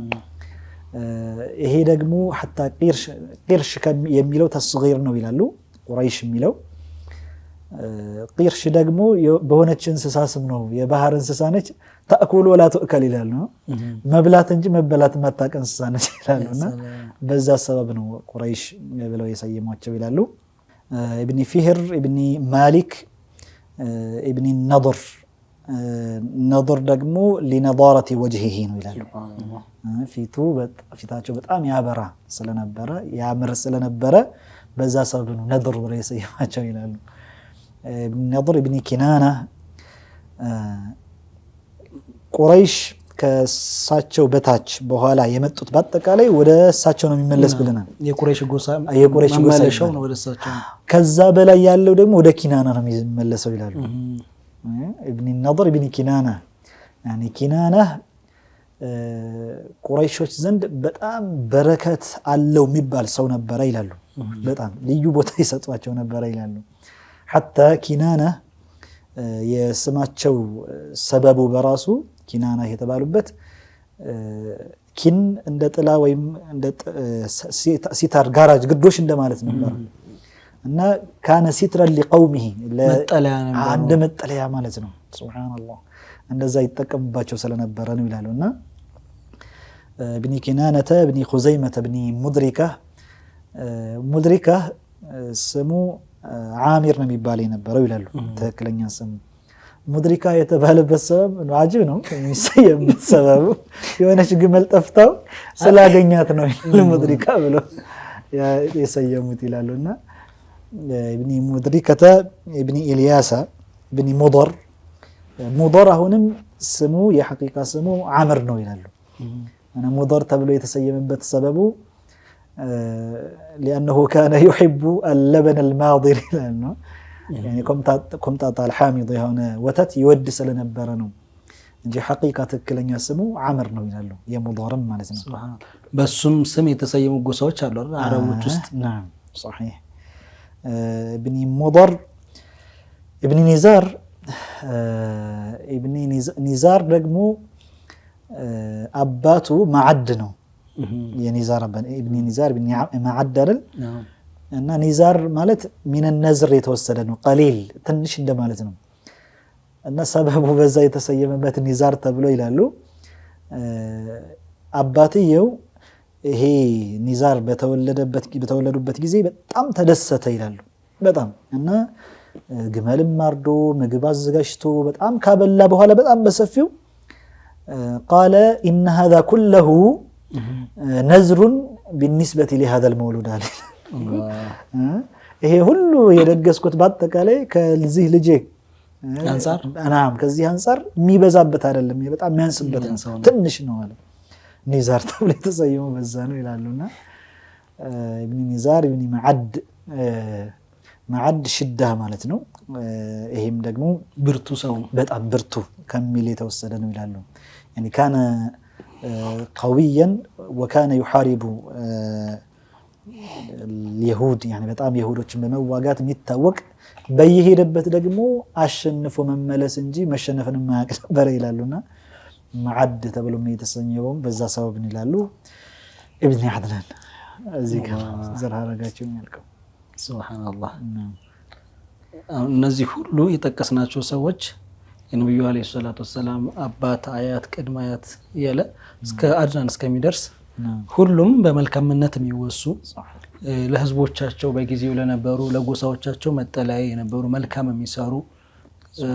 S4: ይሄ ደግሞ حتى ቂርሽ የሚለው ተስጊር ነው ይላሉ ቁረይሽ የሚለው ቂርሽ ደግሞ በሆነች እንስሳ ስም ነው የባህር እንስሳ ነች ተአኩሉ ወላ ተእከል ይላሉ መብላት እንጂ መበላት ማታቀ እንስሳ ነች ይላሉና በዛ ሰበብ ነው ቁረይሽ ብለው የሰየሟቸው ይላሉ ابن فهر ابن مالك ابن النضر ነضር ደግሞ لنضارة وجهه ነው ይላሉ ፊታቸው በጣም ያበራ ስለነበረ ያምር ስለነበረ በዛ ሰበብ ነው ነضር ብለው የሰየሟቸው ይላሉ ነضር ابن كنانة ቁረይሽ ከሳቸው በታች በኋላ የመጡት በአጠቃላይ ወደ ሳቸው ነው የሚመለስ ብለናል
S2: የቁረይሽ ጎሳ
S4: መመለሻው
S2: ነው ወደ ሳቸው
S4: ከዛ በላይ ያለው ደግሞ ወደ ኪናና ነው የሚመለሰው ይላሉ ابن النضر ابن كنانة يعني كنانة ቁረይሾች ዘንድ በጣም በረከት አለው የሚባል ሰው ነበር ይላሉ በጣም ልዩ ቦታ ይሰጧቸው ነበር ይላሉ حتى كنانة የስማቸው ሰበቡ በራሱ ኪናና የተባሉበት ኪን እንደ ጥላ ወይም እንደ ሲታር ጋራጅ ግዶሽ እንደማለት ነበር እና ካነ ሲትራ لقومه ለአንድ መጠለያ ማለት ነው ሱብሃንአላህ እንደዛ ይተቀምባቸው ስለነበረ ነው ይላሉና ابن كنانة ابن خزيمة ابن مدركة ስሙ عامر ነው የሚባል የነበረው ይላሉ ትክክለኛ ስሙ ሙድሪካ የተባለበት ሰበብ አጅብ ነው የሚሰየምበት ሰበቡ የሆነች ግመል ጠፍታው ስላገኛት ነው ሙድሪካ ብሎ የሰየሙት ይላሉና ابن مدركة ابن إلياس ابن مضر አሁንም ስሙ የሐቂቃ ስሙ ዓምር ነው ይላሉ እና ሙضር ተብሎ የተሰየመበት ሰበቡ لأنه كان يحب اللبن الماضر لأنه يعني كمطاط الحامض هنا وتت يود ስለነበረ ነው እንጂ ሐቂቃ ትክክለኛ ስሙ ዓምር ነው ይላሉ የሙضርም ማለት ነው
S2: በሱም ስም የተሰየሙ ጎሳዎች አሉ አረቦች ውስጥ
S4: نعم صحيح ابن مضر ابن نزار ደግሞ አባቱ ማዕድ ነው የኒዛር ابن نزار ابن ማዕድ አይደል እና ኒዛር ማለት ሚን النزر የተወሰደ ነው ቀሊል ትንሽ እንደማለት ነው እና ሰበቡ በዛ የተሰየመበት ኒዛር ተብሎ ይላሉ አባትየው ይሄ ኒዛር በተወለዱበት ጊዜ በጣም ተደሰተ ይላሉ በጣም እና ግመልም ማርዶ ምግብ አዘጋጅቶ በጣም ካበላ በኋላ በጣም በሰፊው قال ان هذا كله نذر بالنسبه لهذا المولود عليه ይሄ ሁሉ የደገስኩት በአጠቃላይ ከዚህ ልጄ አንሳር አናም ከዚህ አንሳር የሚበዛበት አይደለም በጣም የሚያንስበት ትንሽ ነው ማለት ኒዛር ተብሎ የተሰየመው በዛ ነው ይላሉና ابن نزار ابن معد መዓድ ሽዳ ማለት ነው። ይሄም ደግሞ
S2: ብርቱ ሰው
S4: በጣም ብርቱ ከሚል የተወሰደ ነው ይላሉ። يعني كان قويا وكان يحارب اليهود يعني በጣም ይሁዶችን በመዋጋት የሚታወቅ በየሄደበት ደግሞ አሸንፎ መመለስ እንጂ መሸነፍን የማያውቅ ነበር ይላሉና መዓድ ተብሎ የተሰኘው በዛ ሰበብ ነው ይላሉ። ኢብኑ አድናን እዚህ ጋር ዘር ሐረጋቸው የሚያልቀው
S2: ሱብሃንአላህ። እነዚህ ሁሉ የጠቀስናቸው ሰዎች የነብዩ አለይሂ ሰላቱ ወሰላም አባት፣ አያት፣ ቅድመ አያት ያለ እስከ አድናን እስከሚደርስ ሁሉም በመልካምነት የሚወሱ ለህዝቦቻቸው በጊዜው ለነበሩ ለጎሳዎቻቸው መጠለያ የነበሩ መልካም የሚሰሩ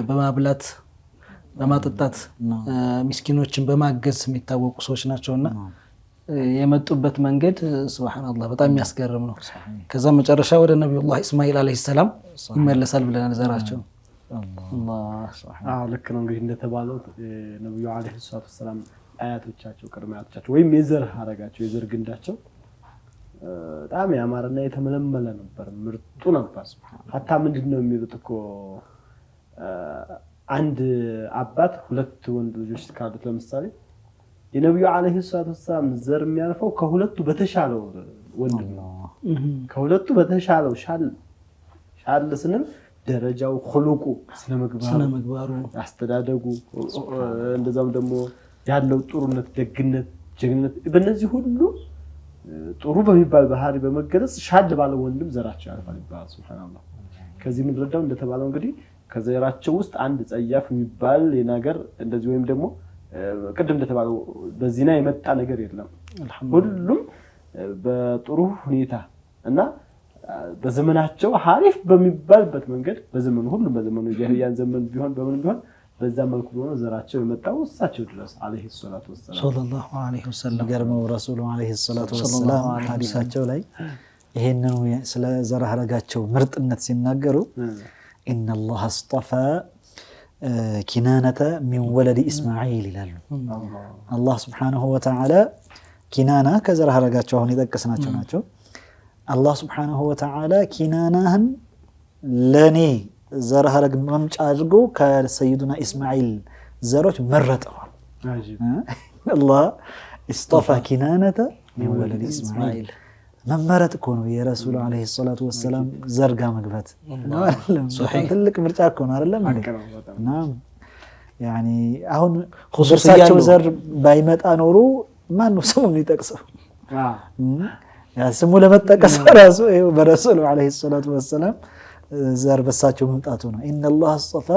S2: በማብላት በማጠጣት ምስኪኖችን በማገዝ የሚታወቁ ሰዎች ናቸውና የመጡበት መንገድ ሱብሃንአላህ በጣም የሚያስገርም ነው። ከዛ መጨረሻ ወደ ነብዩላህ እስማኤል አለይሂ ሰላም ይመለሳል ብለናል ዘራቸው።
S1: ልክ ነው። እንግዲህ እንደተባለው ነብዩ አለይሂ ሰላቱ ወሰላም አያቶቻቸው ቅድመ አያቶቻቸው ወይም የዘር ሐረጋቸው የዘር ግንዳቸው በጣም ያማረና የተመለመለ ነበር፣ ምርጡ ነበር። ሀታ ምንድነው የሚሉት እኮ አንድ አባት ሁለት ወንድ ልጆች ካሉት ለምሳሌ የነብዩ አለይሂ ሰላቱ ወሰላም ዘር የሚያልፈው ከሁለቱ በተሻለው ወንድ ነው። ከሁለቱ በተሻለው ሻል ስንል ደረጃው ኹሉቁ ስለመግባሩ አስተዳደጉ እንደዛም ደግሞ ያለው ጥሩነት፣ ደግነት፣ ጀግንነት በእነዚህ ሁሉ ጥሩ በሚባል ባህሪ በመገለጽ ሻል ባለ ወንድም ዘራቸው ያልፋል ይባላል። ሱብሃንአላህ። ከዚህ ምን ረዳው እንደተባለው እንግዲህ ከዘራቸው ውስጥ አንድ ጸያፍ የሚባል የናገር እንደዚህ ወይም ደግሞ ቅድም እንደተባለው በዚና የመጣ ነገር የለም። ሁሉም በጥሩ ሁኔታ እና በዘመናቸው ሐሪፍ በሚባልበት መንገድ በዘመኑ ሁሉም በዘመኑ የጃሂልያን ዘመን ቢሆን በምን ቢሆን በዛ መልኩ ነው ዘራቸው የመጣው እሳቸው ድረስ አለይሂ ሰላቱ ወሰለም
S2: ሰለላሁ ዐለይሂ ወሰለም
S4: ገርመው ረሱሉ አለይሂ ሰላቱ ወሰለም ሐዲሳቸው ላይ ይሄንን ስለ ዘር ሐረጋቸው ምርጥነት ሲናገሩ ኢነላህ አስጠፋ ኪናነተ ሚን ወለድ ኢስማዒል ይላሉ። አላህ ሱብሓነሁ ወተዓላ ኪናና ከዘር ሐረጋቸው አሁን የጠቀስናቸው ናቸው። አላህ ሱብሓነሁ ወተዓላ ኪናናህን ለኔ ዘር ሐረግ መምጫ አድርጎ ከሰይዱና ኢስማዒል ዘሮች መረጠው። አላህ እስጠፋ ኪናነተ ሚን ወለድ ኢስማዒል መመረጥ እኮ ነው የረሱል አለይሂ ሰላቱ ወሰላም ዘርጋ መግባት ነው አይደለም? ትልቅ ምርጫ እኮ ነው አይደለም? ናም ያኒ አሁን ኹሱሲያቸው ዘር ባይመጣ ኖሮ ማን ነው ስሙን ይጠቅሰው? ያ ስሙ ለመጠቀስ ራሱ ይሄው በረሱል አለይሂ ሰላቱ ወሰላም ዘር በሳቸው መምጣቱ ነው። ኢነላህ አስጠፋ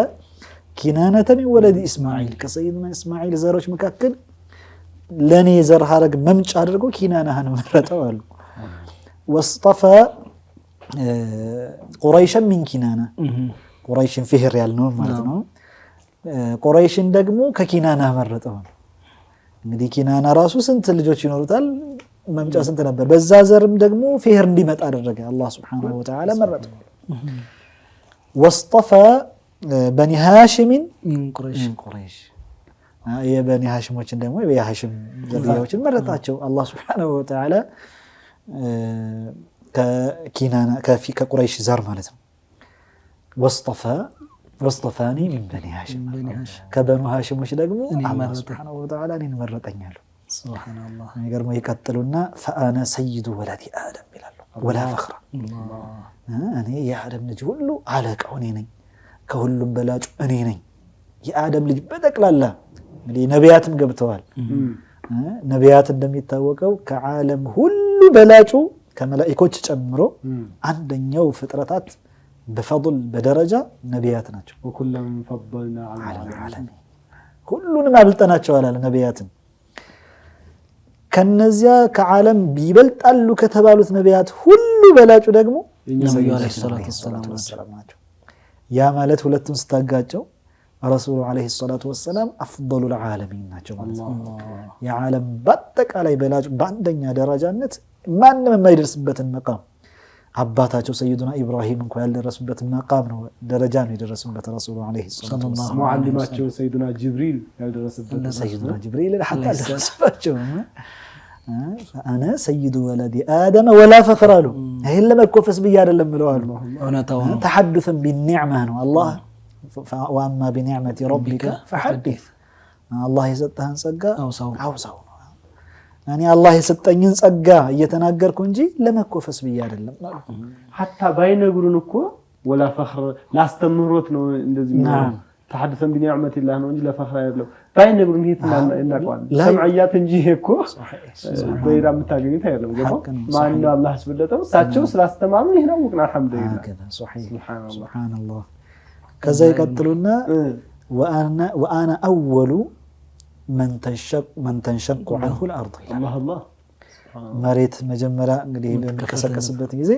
S4: ኪናነተ ሚን ወለድ ኢስማዒል ከሰይድና ኢስማዒል ዘሮች መካከል ለኔ ዘር ሐረግ መምጫ አድርጎ ኪናናህን መረጠው አሉ። واصطفى قريشا من كنانة قريش فهر ያልነው ማለት ነው። ቁረይሽን ደግሞ ከኪናና መረጠው። እንግዲህ ኪናና ራሱ ስንት ልጆች ይኖሩታል? መምጫ ስንት ነበር? በዛ ዘርም ደግሞ ፍህር እንዲመጣ አደረገ አላህ Subhanahu Wa Ta'ala መረጠው። واصطفى بني هاشم من قريش የበኒ ሃሽሞችን ደግሞ የሃሽም ዘርያዎችን መረጣቸው አላህ Subhanahu Wa Ta'ala ከኪናና ከቁረይሽ ዘር ማለት ነው። واصطفاني من بني هاشم ከበኑ ሃሽሞች ደግሞ አላህ Subhanahu Wa Ta'ala እኔን መረጠኛል። ሱብሃንአላህ ነገር ነው። ይቀጥሉና فانا سيد ولد ادم ይላሉ ولا فخر እኔ የአደም ልጅ ሁሉ አለቃው እኔ ነኝ፣ ከሁሉም በላጩ እኔ ነኝ። የአደም ልጅ በጠቅላላ እንግዲህ ነቢያትም ገብተዋል። ነቢያት እንደሚታወቀው ከዓለም ሁሉ በላጩ ከመላእክቶች ጨምሮ አንደኛው ፍጥረታት በፈضል በደረጃ ነቢያት ናቸው።
S1: ወኩለም ፈضلنا على العالمين
S4: ሁሉንም አብልጠናቸዋል አለ ነቢያትን። ከነዚያ ከዓለም ቢበልጣሉ ከተባሉት ነቢያት ሁሉ በላጩ ደግሞ
S2: ነብዩ አለይሂ ሰላቱ ወሰላም ናቸው።
S4: ያ ማለት ሁለቱን ስታጋጨው ረሱሉ አለይሂ ሰላቱ ወሰላም አፍضሉል ዓለሚን ናቸው ማለት ነው። የዓለም በአጠቃላይ በላጩ በአንደኛ ደረጃነት ማንም የማይደርስበትን መቃም አባታቸው ሰይዱና ኢብራሂም እንኳን ያልደረሱበትን መቃም ነው ደረጃ ነው የደረሱበት ረሱሉ አለይሂ ሰላቱ ወሰላም።
S1: ሙዓሊማቸው ሰይዱና ጅብሪል ያልደረሱበት
S4: ሰይዱና ጅብሪል ሐታ ያልደረሱባቸው أنا سيد ولد آدم ولا فخر له ይሄን ለመኮፈስ ብዬ አይደለም ብለዋል
S2: እውነታው ነው
S4: ተሐዱثን ቢኒዕማ ነው አላህ ወአማ ቢኒዕመቲ ረቢከ ፈሐዲስ አላህ የሰጠህን ጸጋ አውሳው ነው እኔ አላህ የሰጠኝን ጸጋ እየተናገርኩ እንጂ ለመኮፈስ ብዬ አይደለም
S1: حتى ባይነግሩን እኮ ولا فخر ላስተምሮት ነው እንደዚህ ነው ተሐዱثን ቢኒዕመቲ الله ነው እንጂ ለፈخر አይደለም ባይነግሩን ይሄት እናቀዋል ሰምዓያት እንጂ እኮ በይራ የምታገኙት አይደለም ገባ ማን አላህ ስብለጠው ሳቸው ስላስተማሩ ይሄን አወቅና አልহামዱሊላህ
S4: ሱብሃንአላህ ከዛ ይቀጥሉና وانا اول من تنشق عنه الارض
S1: الله
S4: መሬት መጀመሪያ እንግዲህ በሚከሰከስበት ጊዜ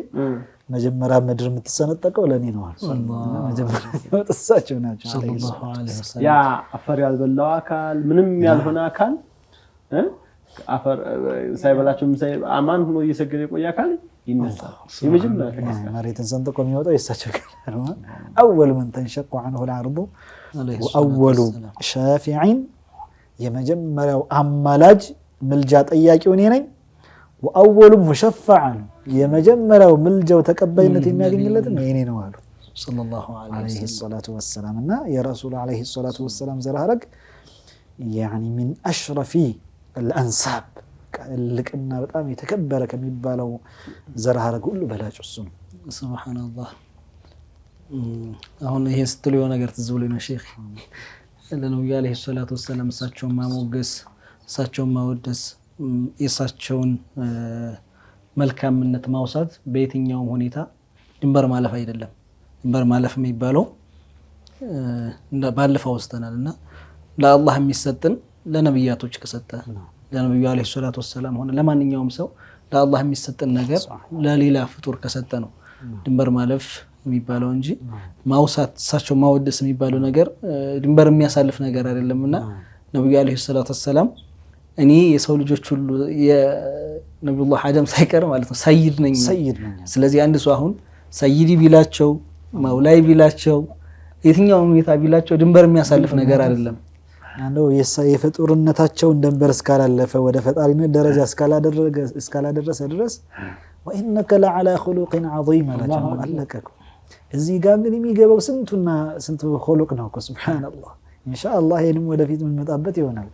S4: መጀመሪያ ምድር የምትሰነጠቀው ለኔ ነው መጀመሪያ ወጥሳቸው ናቸው
S2: ሰለላሁ ዐለይሂ ወሰለም
S1: ያ አፈር ያልበላው አካል ምንም ያልሆነ አካል አፈር ሳይበላቸው አማን ሆኖ እየሰገደ የቆየ አካል ይነሳል የመጀመሪያ
S4: መሬትን ሰንጥቆ የሚወጣው የሳቸው ነው اول من تنشق عنه الارض واول شافع የመጀመሪያው አማላጅ ምልጃ ጠያቂው እኔ ነኝ واول مشفع የመጀመሪያው ምልጃው ተቀባይነት የሚያገኝለት እኔ ነው አሉ
S2: ሰለላሁ ዐለይሂ
S4: الصلاه والسلام እና የረሱል ዐለይሂ الصلاه والسلام ዘራረግ يعني من اشرف الانساب ልቅና በጣም የተከበረ ከሚባለው ዘራረግ ሁሉ በላጭ እሱ ነው
S2: ሱብሃንአላህ አሁን ይሄ ስትሉ የሆነ ነገር ትዝ ብሎኝ ነው ሼክ ለነብዩ አለይሂ ሰላቱ ወሰለም እሳቸውን ማሞገስ እሳቸውን ማወደስ የእሳቸውን መልካምነት ማውሳት በየትኛውም ሁኔታ ድንበር ማለፍ አይደለም ድንበር ማለፍ የሚባለው ባለፈው ወስተናልና ለአላህ የሚሰጥን ለነብያቶች ከሰጠ ለነብዩ አለይሂ ሰላቱ ወሰለም ሆነ ለማንኛውም ሰው ለአላህ የሚሰጥን ነገር ለሌላ ፍጡር ከሰጠ ነው ድንበር ማለፍ የሚባለው እንጂ ማውሳት እሳቸው ማወደስ የሚባለው ነገር ድንበር የሚያሳልፍ ነገር አይደለምና ነብዩ አለይሂ ሰላቱ ወሰለም እኔ የሰው ልጆች ሁሉ የነብዩላህ አደም ሳይቀር ማለት ነው ሰይድ ነኝ ስለዚህ አንድ ሰው አሁን ሰይዲ ቢላቸው ማውላይ ቢላቸው የትኛውም ሁኔታ ቢላቸው ድንበር የሚያሳልፍ ነገር አይደለም
S4: አንደው የፍጡርነታቸውን ድንበር እስካላለፈ ወደ ፈጣሪነት ደረጃ እስካላደረሰ ድረስ وانك لعلى خلق عظيم አለቀቁ እዚህ ጋር ምን የሚገባው ስንቱ خلق ነው ሱብሃንአላህ ኢንሻአላህ ይሄንም ወደፊት እንመጣበት ይሆናል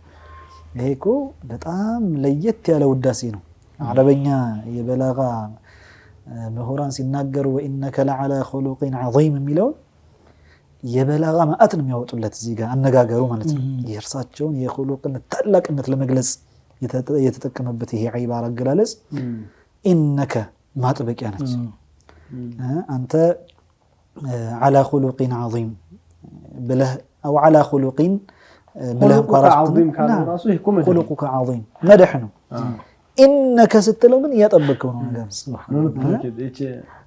S4: ይሄ እኮ በጣም ለየት ያለ ውዳሴ ነው አረበኛ የበላጋ ምሁራን ሲናገሩ وانك لعلى خلق عظيم የሚለው የበላጋ ማአት ነው የሚያወጡለት እዚህ ጋር አነጋገሩ ማለት ነው የእርሳቸውን የخلقን ታላቅነት ለመግለጽ የተጠቀመበት ይሄ ዒባራ አገላለጽ انك ማጥበቂያ ነች አንተ على خلق عظيم بله او على خلق بله
S1: عظيم كان راسه يكون
S4: خلقك عظيم مدح ነው انك ስትለው ግን ያጠበቀው ነው ነገር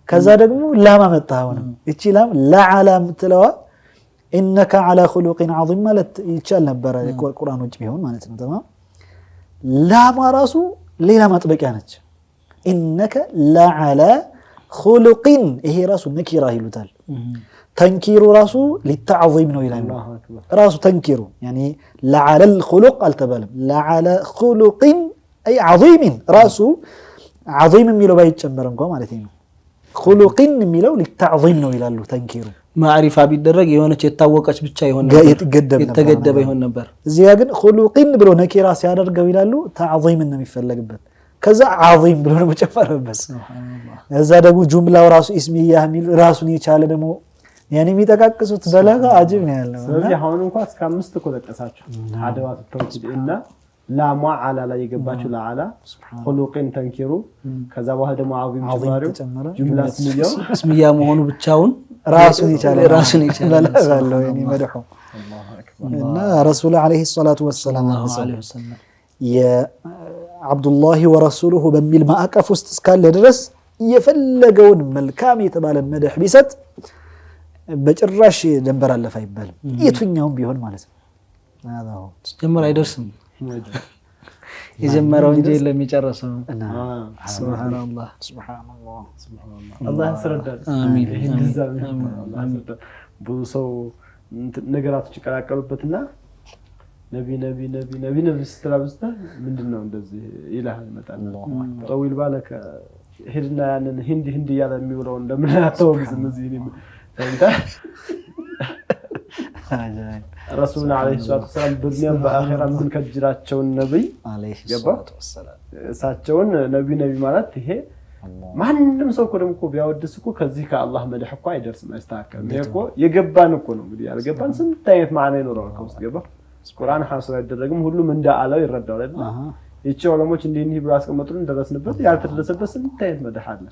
S4: ከዛ ደግሞ ላማ መጣው ነው እቺ ላም ለዓላ ምትለዋ انك على خلق عظيم ማለት ይቻል ነበር ቁርአን ውጭ ቢሆን ማለት ነው ተማም ላማ ራሱ ሌላ ማጥበቂያ ነች انك لعلى خلق ይሄ ራሱ ነኪራ ይሉታል ተንኪሩ ራሱ للتعظيم ነው ይላል ራሱ ተንኪሩ يعني لعلى الخلق አልተባለም لعلى خلق اي عظيم ራሱ عظيم የሚለው ባይጨመር እንኳን ማለት ነው خلق የሚለው للتعظيم ነው ይላሉ ተንኪሩ ማዕሪፋ ቢደረግ የሆነች የታወቀች ብቻ ይሆን የተገደበ ይሆን ነበር እዚያ ግን خلق ብሎ ነኪራ ሲያደርገው ይላሉ تعظيم ነው የሚፈልግበት ከዛ عظيم ብሎ ነው መጨመርበት ሱብሃንአላህ እዛ ደግሞ ጁምላው ራሱ እስሚያ የሚል ራሱን የቻለ ደግሞ ያኔ የሚጠቃቅሱት በለጋ አጅብ ነው ያለው
S1: ስለዚህ አሁን እንኳን እስከ 5 ተቆጠቀሳችሁ አደዋት ተውሂድ እና ላማ አላ ላይ የገባችሁ ለዓላ خلقን ተንኪሩ ከዛ በኋላ ደግሞ عظيم ተጨመረ ጁምላ እስሚያ መሆኑ ብቻውን ራሱን የቻለ በለጋለው ያኔ መድሁ አላሁ አክበር እና ረሱል አለይሂ ሰላቱ ወሰለም የአብዱላህ ወረሱሉሁ በሚል ማዕቀፍ ውስጥ እስካለ ድረስ የፈለገውን መልካም የተባለን መድህ ቢሰጥ በጭራሽ ደንበር አለፈ አይባልም የቱኛውም ቢሆን ማለት ነው አዎ ጀመር አይደርስም የጀመረው እንጂ ለሚጨርሰው ሱብሃንአላህ ሱብሃንአላህ አላህ ያስረዳል አሚን አሚን ብዙ ነገራቶች ይቀላቀሉበትና ነቢ ስትራብስታ ምንድነው እንደዚህ ኢላህ ይመጣል ጠዊል ባለከ ሄድና ያንን ህንድ ያለ የሚውለው እንደምናተው እነዚህ ታይታ ረሱል አለይሂ ሰላም በዱንያም በአኺራም ምን ከጅራቸው ነብይ
S4: አለይሂ ሰላም
S1: እሳቸውን ነብይ ማለት ይሄ ማንንም ሰው እኮ ደግሞ ቢያወድስ እኮ ከዚህ ከአላህ መድህ እኮ አይደርስም አይስተካከልም። ይሄ እኮ የገባን እኮ ነው እንግዲህ ያልገባን ስንት አይነት ማዕና ይኖረዋል ከውስጥ ገባ ቁርአን ሐሳብ አይደረግም ሁሉም እንዳለው ይረዳው አይደል? ይቺ ዑለሞች እንዲህ ብሎ አስቀመጡን ደረስንበት ያልተደረሰበት ስንት አይነት መድህ አለ።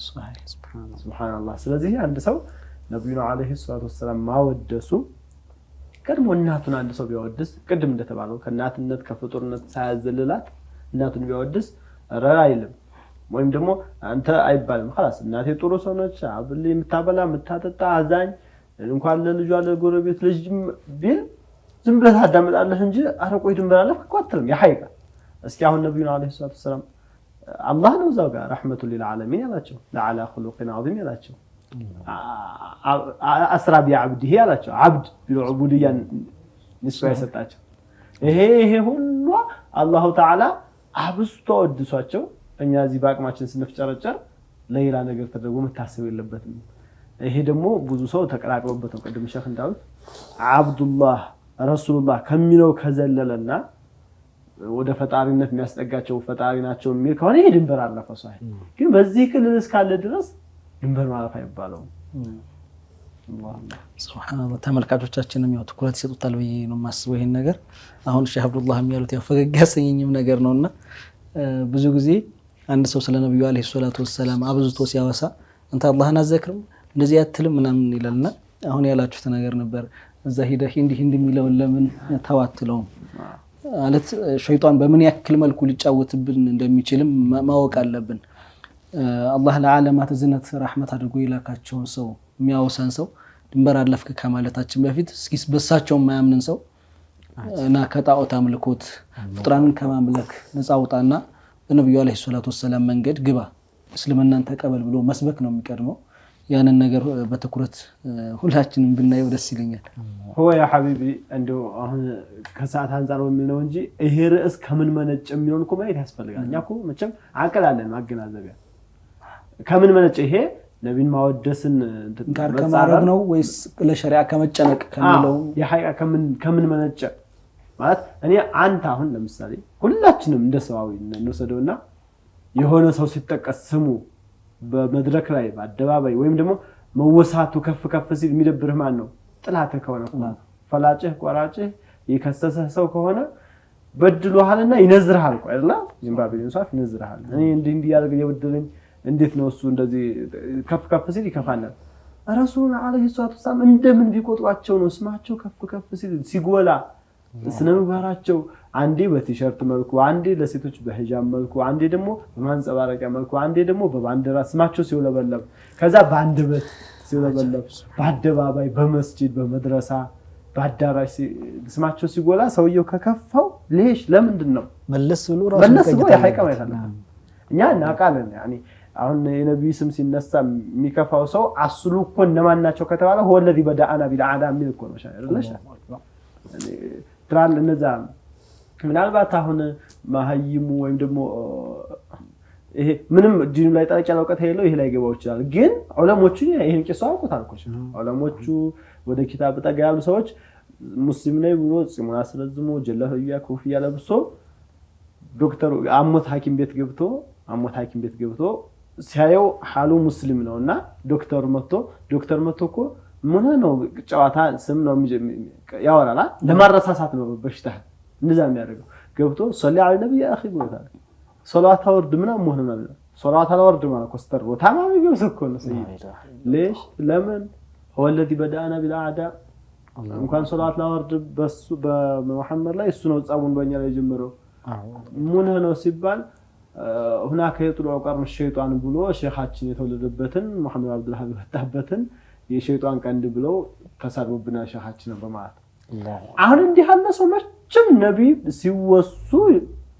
S1: ሱብሃንአላህ። ስለዚህ አንድ ሰው ነብዩን አለይሂ ሰላም ማወደሱ ቀድሞ እናቱን አንድ ሰው ቢያወድስ ቅድም እንደተባለው ከእናትነት ከፍጡርነት ሳያዘልላት እናቱን ቢያወድስ አይልም ወይም ደግሞ አንተ አይባልም خلاص እናቴ ጥሩ ሰው ነች አብሊ የምታበላ የምታጠጣ አዛኝ እንኳን ለልጇ ለጎረቤት ልጅ ቢል ዝም ብለህ ታዳምጣለህ እንጂ አረቆይ ድንበራለህ አትልም። የሐቂቃ እስኪ አሁን ነብዩን አለይሂ ሰላም አላህ ነው እዛው ጋር ረህመቱል ሊልዓለሚን ያላቸው ለዓላ ኹሉቂን ዐዚም ያላቸው አስራ ቢዐብዲሂ ያላቸው አብድ ቢዑቡድያን ንስባ የሰጣቸው ይሄ ሁሉ አላሁ ተዓላ አብስቶ ወድሷቸው እኛ እዚህ በአቅማችን ስንፍጨረጨር ለሌላ ነገር ተደርጎ መታሰብ የለበትም። ይሄ ደግሞ ብዙ ሰው ተቀላቅሎበት ነው። ቅድም ሸህ እንዳሉት አብዱላህ ረሱሉላህ ከሚለው ከዘለለና ወደ ፈጣሪነት የሚያስጠጋቸው ፈጣሪ ናቸው የሚል ከሆነ ይሄ ድንበር አለፈ ሰው ግን በዚህ ክልል እስካለ ድረስ ድንበር ማለፍ አይባለውም።
S2: ሱብሃንአላህ። ተመልካቾቻችንም ያው ትኩረት ይሰጡታል ብዬ ነው የማስበው ይሄን ነገር። አሁን ሼህ አብዱላህ የሚያሉት ያው ፈገግ ያሰኘኝም ነገር ነውና ብዙ ጊዜ አንድ ሰው ስለ ነብዩ አለይሂ ሰላቱ ወሰለም አብዝቶ ሲያወሳ አንተ አላህን አዘክርም እንደዚህ አትልም ምናምን ይላልና አሁን ያላችሁት ነገር ነበር እዛ ሄደህ እንዲህ የሚለውን ለምን ተዋትለው ማለት ሸይጣን በምን ያክል መልኩ ሊጫወትብን እንደሚችልም ማወቅ አለብን። አላህ ለዓለማት ዝነት ረህመት አድርጎ ይላካቸውን ሰው የሚያወሳን ሰው ድንበር አለፍክ ከማለታችን በፊት እስኪ በሳቸው ማያምንን ሰው እና ከጣዖት አምልኮት ፍጥራንን ከማምለክ ነፃ አውጣና በነብዩ አለይሂ ሰላቱ ወሰለም መንገድ ግባ እስልምናን ተቀበል ብሎ መስበክ ነው የሚቀድመው። ያንን ነገር በትኩረት ሁላችንም ብናየው ደስ ይለኛል።
S1: ሆ ያ ሐቢቢ እንደው አሁን ከሰዓት አንፃር ነው እንጂ ይሄ ርዕስ ከምን መነጨ የሚሆን እኮ ማየት ያስፈልጋል። እኛ እኮ መቼም አቀላለን ማገናዘቢያ ከምን መነጨ ይሄ ነብዩን ማወደስን
S2: ጋር ከማረግ ነው ወይስ ለሸሪዓ ከመጨነቅ ከሚለው
S1: የሐቂቃ ከምን መነጨ ማለት እኔ አንተ አሁን ለምሳሌ ሁላችንም እንደሰዋዊ እንወሰደውና የሆነ ሰው ሲጠቀስ ስሙ በመድረክ ላይ በአደባባይ ወይም ደግሞ መወሳቱ ከፍ ሲል የሚደብርህ ማን ነው? ጥላትህ ከሆነ ፈላጭህ ቆራጭህ የከሰሰህ ሰው ከሆነ በድሎሃልና ይነዝርሃል እኮ አይደል? ዚምባብዌን ሷፍ ይነዝርሃል። እኔ እንዲህ ያደርገ የበደለኝ እንዴት ነው እሱ እንደዚህ ከፍ ሲል ይከፋናል። ረሱል አለይሂ ሰላቱ ወሰለም እንደምን ቢቆጥሯቸው ነው ስማቸው ከፍ ሲል ሲጎላ ስነምባራቸው አንዴ በቲሸርት መልኩ አንዴ ለሴቶች በሂጃብ መልኩ አንዴ ደግሞ በማንጸባረቂያ መልኩ አንዴ ደግሞ በባንዲራ ስማቸው ሲውለበለብ ከዛ ባንደበት ሲውለበለብ በአደባባይ በመስጂድ በመድረሳ በአዳራሽ ስማቸው ሲጎላ ሰውየው ከከፋው ሌሽ ለምንድን ነው
S4: መለስ ብሎ
S1: የሐቂቃ ማይታለ እኛ እናቃለን ያኒ አሁን የነብዩ ስም ሲነሳ የሚከፋው ሰው አስሉ እኮ እነማን ናቸው ከተባለ هو الذي بدأنا بالعاده የሚል እኮ ነው ሻይርለሽ ትራል እነዛ ምናልባት አሁን ማህይሙ ወይም ደግሞ ይሄ ምንም ዲኑ ላይ ጠለቅ ያለ እውቀት የሌለው ይሄ ላይ ገባው ይችላል። ግን ዑለሞቹ ይሄን ቂሷ አውቁታል እኮ ዑለሞቹ ወደ ኪታብ ጠጋ ያሉ ሰዎች ሙስሊም ነኝ ብሎ ጺሙን አስረዝሞ ጀለህያ ኮፍያ ለብሶ ዶክተር አሞት ሐኪም ቤት ገብቶ ሲያየው ሐሉ ሙስሊም ነውና ዶክተር መጥቶ እኮ ምን ነው ጨዋታ ስም ነው ያወራላ ለማረሳሳት ነው በሽታ እንደዛ የሚያደርገው ገብቶ ሶሊ አለ ነብይ አኺ ብሎታል። ሶላታ ወርድ ምናምን ሆነ ማለት ነው። ሶላታ ወርድ ማለት ኮስተር ወታማሚ ገብቶ ነው ሰይድ ليش ለምን هو الذي بدأنا بالعاده እንኳን ሶላት ላወርድ በሱ በመሐመድ ላይ እሱ ነው ጻቡን በእኛ ላይ ጀምሮ ምን ነው ሲባል هناك يطلع قرن الشيطان ብሎ ሼኻችን የተወለደበትን መሐመድ አብዱል ሀቢብ ወጣበትን የሸይጣን ቀንድ ብለው ተሳርቦብና ሼኻችን በማለት አሁን እንዲህ ያለ ሰው መቼም ነብይ ሲወሱ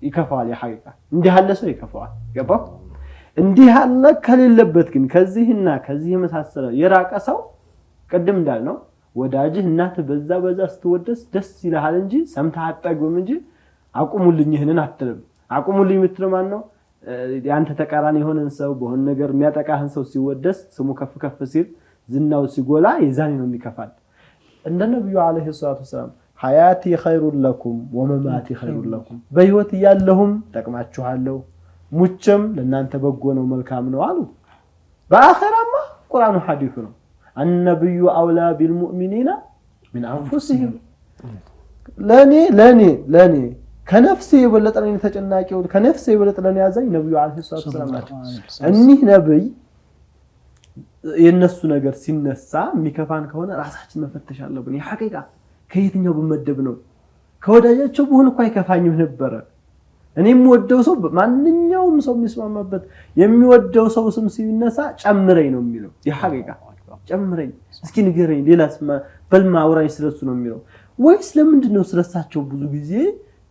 S1: ይከፋል። የሐቂቃ እንዲህ ያለ ሰው ይከፋል። ገባ እንዲህ ያለ ከሌለበት ግን ከዚህና ከዚህ መሳሰለ የራቀ ሰው ቀደም እንዳልነው ወዳጅህ እናት በዛ ስትወደስ ደስ ይልሃል እንጂ ሰምተህ አጠግብም እንጂ አቁሙልኝ ይሄንን አትልም። አቁሙልኝ የምትለው ማን ነው? ያንተ ተቃራኒ የሆነን ሰው በሆነ ነገር የሚያጠቃህን ሰው ሲወደስ ስሙ ከፍ ከፍ ሲል ዝናው ሲጎላ የዛኔ ነው የሚከፋል እንደ ነብዩ አለይሂ ሰላቱ ወሰለም ሐያቲ ኸይሩን ለኩም ወመማቲ ኸይሩን ለኩም በህይወት ያለሁም ጠቅማችኋለሁ ሙቸም ለናንተ በጎ ነው መልካም ነው አሉ በአኺራማ ቁርአኑ ሐዲሱ ነው النبي اولى بالمؤمنين من انفسهم ለኔ ከነፍሴ የበለጠኝ ተጨናቂው ከነፍሴ የበለጠኝ ያዘኝ ነብዩ አለይሂ ሰላቱ ወሰለም ናቸው እኒህ ነብይ የነሱ ነገር ሲነሳ የሚከፋን ከሆነ ራሳችን መፈተሽ አለብን የሐቂቃ ከየትኛው በመደብ ነው ከወዳጃቸው በሆነ እኮ አይከፋኝም ነበር እኔም ወደው ሰው ማንኛውም ሰው የሚስማማበት የሚወደው ሰው ስም ሲነሳ ጨምረኝ ነው የሚለው የሐቂቃ ጨምረኝ እስኪ ንገረኝ ሌላስ በልማ አውራኝ ስለሱ ነው የሚለው ወይስ ለምንድነው ስለሳቸው ብዙ ጊዜ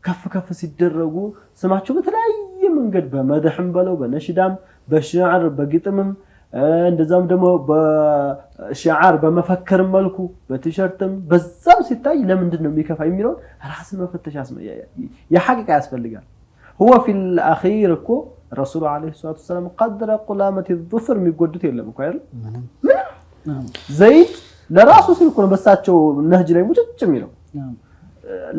S1: ከፍ ከፍ ሲደረጉ ስማቸው በተለያየ መንገድ በመድህም በለው በነሽዳም በሽዓር በግጥምም እንደዛም ደግሞ በሽዓር በመፈከር መልኩ በቲሸርትም በዛም ሲታይ ለምንድነው የሚከፋ የሚለው ራስን መፈተሽ የሐቂቃ ያስፈልጋል هو في الاخير እኮ ረሱል አለይሂ ሰላቱ ወሰለም قدر قلامه الظفر የሚጎዱት የለም እኮ አይደል ዘይድ ለራሱ ሲል እኮ ነው በሳቸው ነህጅ ላይ ሙጭጭ የሚለው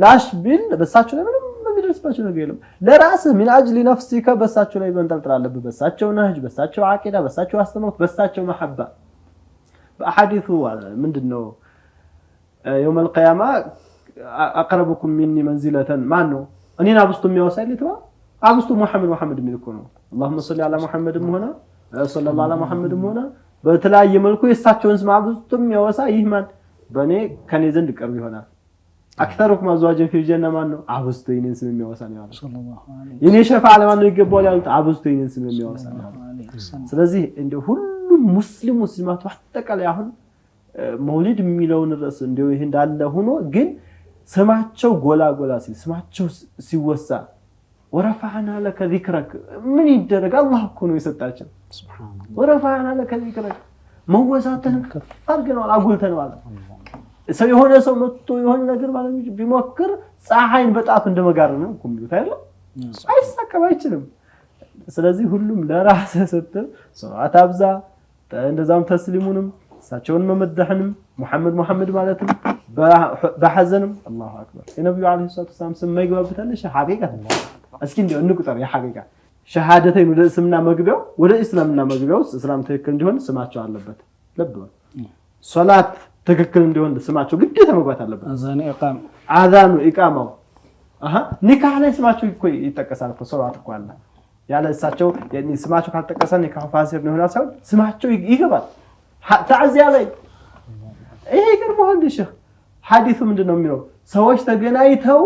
S1: ላሽ ቢል በሳቸው ላይ ምንም የሚደርስባቸው ነገር የለም ለራስ من اجل نفسك በሳቸው ላይ መንጠልጠል አለበት በሳቸው ነህጅ በሳቸው አቂዳ በሳቸው አስተምሮት በሳቸው محبه በአሐዲሱ ምንድነው يوم القيامه اقربكم مني منزله ማን ነው እኔን አብስቶ የሚያወሳል ይተዋ አብስቶ መሐመድ የሚልኩ ነው اللهم صل على محمد ሆነ صلى الله على محمد ሆነ በተለያየ መልኩ የሳቸውን ስም አብስቶ የሚያወሳ ይህ ማን በኔ ከኔ ዘንድ ቅርብ ይሆናል አክተሩኩም አዝዋጅን في الجنه ማን ነው አብስቶ የኔን ስም የሚያወሳ ነው ያለው ሰለላሁ ዐለይሂ የኔ ሸፋዓ ለማን ነው ይገባዋል ያሉት አብስቶ የኔን ስም የሚያወሳ ነው ስለዚህ እንደ ሁሉም ሙስሊማቱ አጠቃላይ አሁን መውሊድ የሚለውን ርዕስ እንደው ይሄ እንዳለ ሆኖ ግን ስማቸው ጎላ ሲል ስማቸው ሲወሳ ወረፋዕና ለከ ዚክረክ ምን ይደረግ አላህ እኮ ነው የሰጣቸው ሱብሃንአላህ ወረፋዕና ለከ ዚክረክ መወዛተን አርገናል አጉልተናል ሰው የሆነ ሰው መጥቶ የሆነ ነገር ማለት ቢሞክር ፀሐይን በጣፍ እንደመጋር ነው እኮ የሚሉት አይደል አይሳካም አይችልም ስለዚህ ሁሉም ለራስ ስትል ሶላት አብዛ እንደዛም ተስሊሙንም ሳቸውን መመደህንም ሙሐመድ ማለትም በሐዘንም አላሁ አክበር የነብዩ አለይሂ ሰላቱ ወሰለም ስም ማይገባበታለሽ ሐቂቃ እስኪ እንደው እንቁጠር የሐቂቃ ሸሃደተኝ ወደ እስልምና መግቢያው ወደ እስልምና መግቢያው እስላም ትክክል እንዲሆን ስማቸው አለበት ለብ ሶላት ትክክል እንዲሆን ስማቸው ግዴታ መግባት አለበት አዛኑ ኢቃማው ኒካህ ላይ ስማቸው ይጠቀሳል እኮ ሶላት እኮ አለ ያለ እሳቸው ስማቸው ካልተጠቀሰ ኒካህ ፋሲር ነው ይላል ስማቸው ይገባል تعزية علي ايه يقرب هندي شيخ حديث ምንድነው የሚለው ሰዎች ተገናኝተው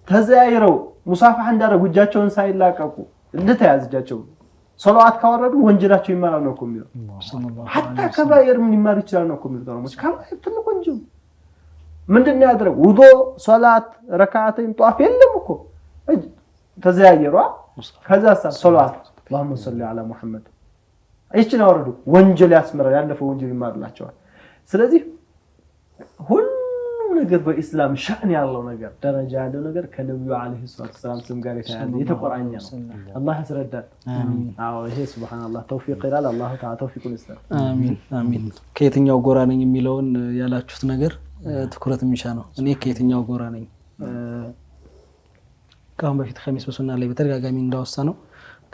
S1: ተዛይረው ሙሳፋህ እንዳረጉ እጃቸውን ሳይላቀቁ እንደተያዝጃቸው ሶላዋት ካወረዱ ወንጀላቸው ይማራል ነው የሚለው حتى ከባይር ምን ይማር ይችላል ነው የሚለው ነው ከባይር ትልቁ ወንጀል ምንድነው ያደረጉ ውዶ ሶላት ረካዓተን ጧፍ የለም እኮ ተዛይሯ ከዛ ሶላት اللهم صل على محمد አይችን አወረዱ ወንጀል ያስመራል ያለፈው ወንጀል ይማርላቸዋል ስለዚህ ሁሉም ነገር በእስላም ሻን ያለው ነገር ደረጃ ያለው ነገር ከነብዩ አለይሂ ሰላቱ ወሰለም ስም ጋር የተቆራኘ ነው አላህ ያስረዳል አዎ ይሄ ሱብሃንአላህ ተውፊቅ ይላል አላህ ተዓላ ተውፊቁን ይስጠን
S2: አሚን ከየትኛው ጎራ ነኝ የሚለውን ያላችሁት ነገር ትኩረት የሚሻ ነው እኔ ከየትኛው ጎራ ነኝ ካሁን በፊት ኸሚስ በሱና ላይ በተደጋጋሚ እንዳወሳ ነው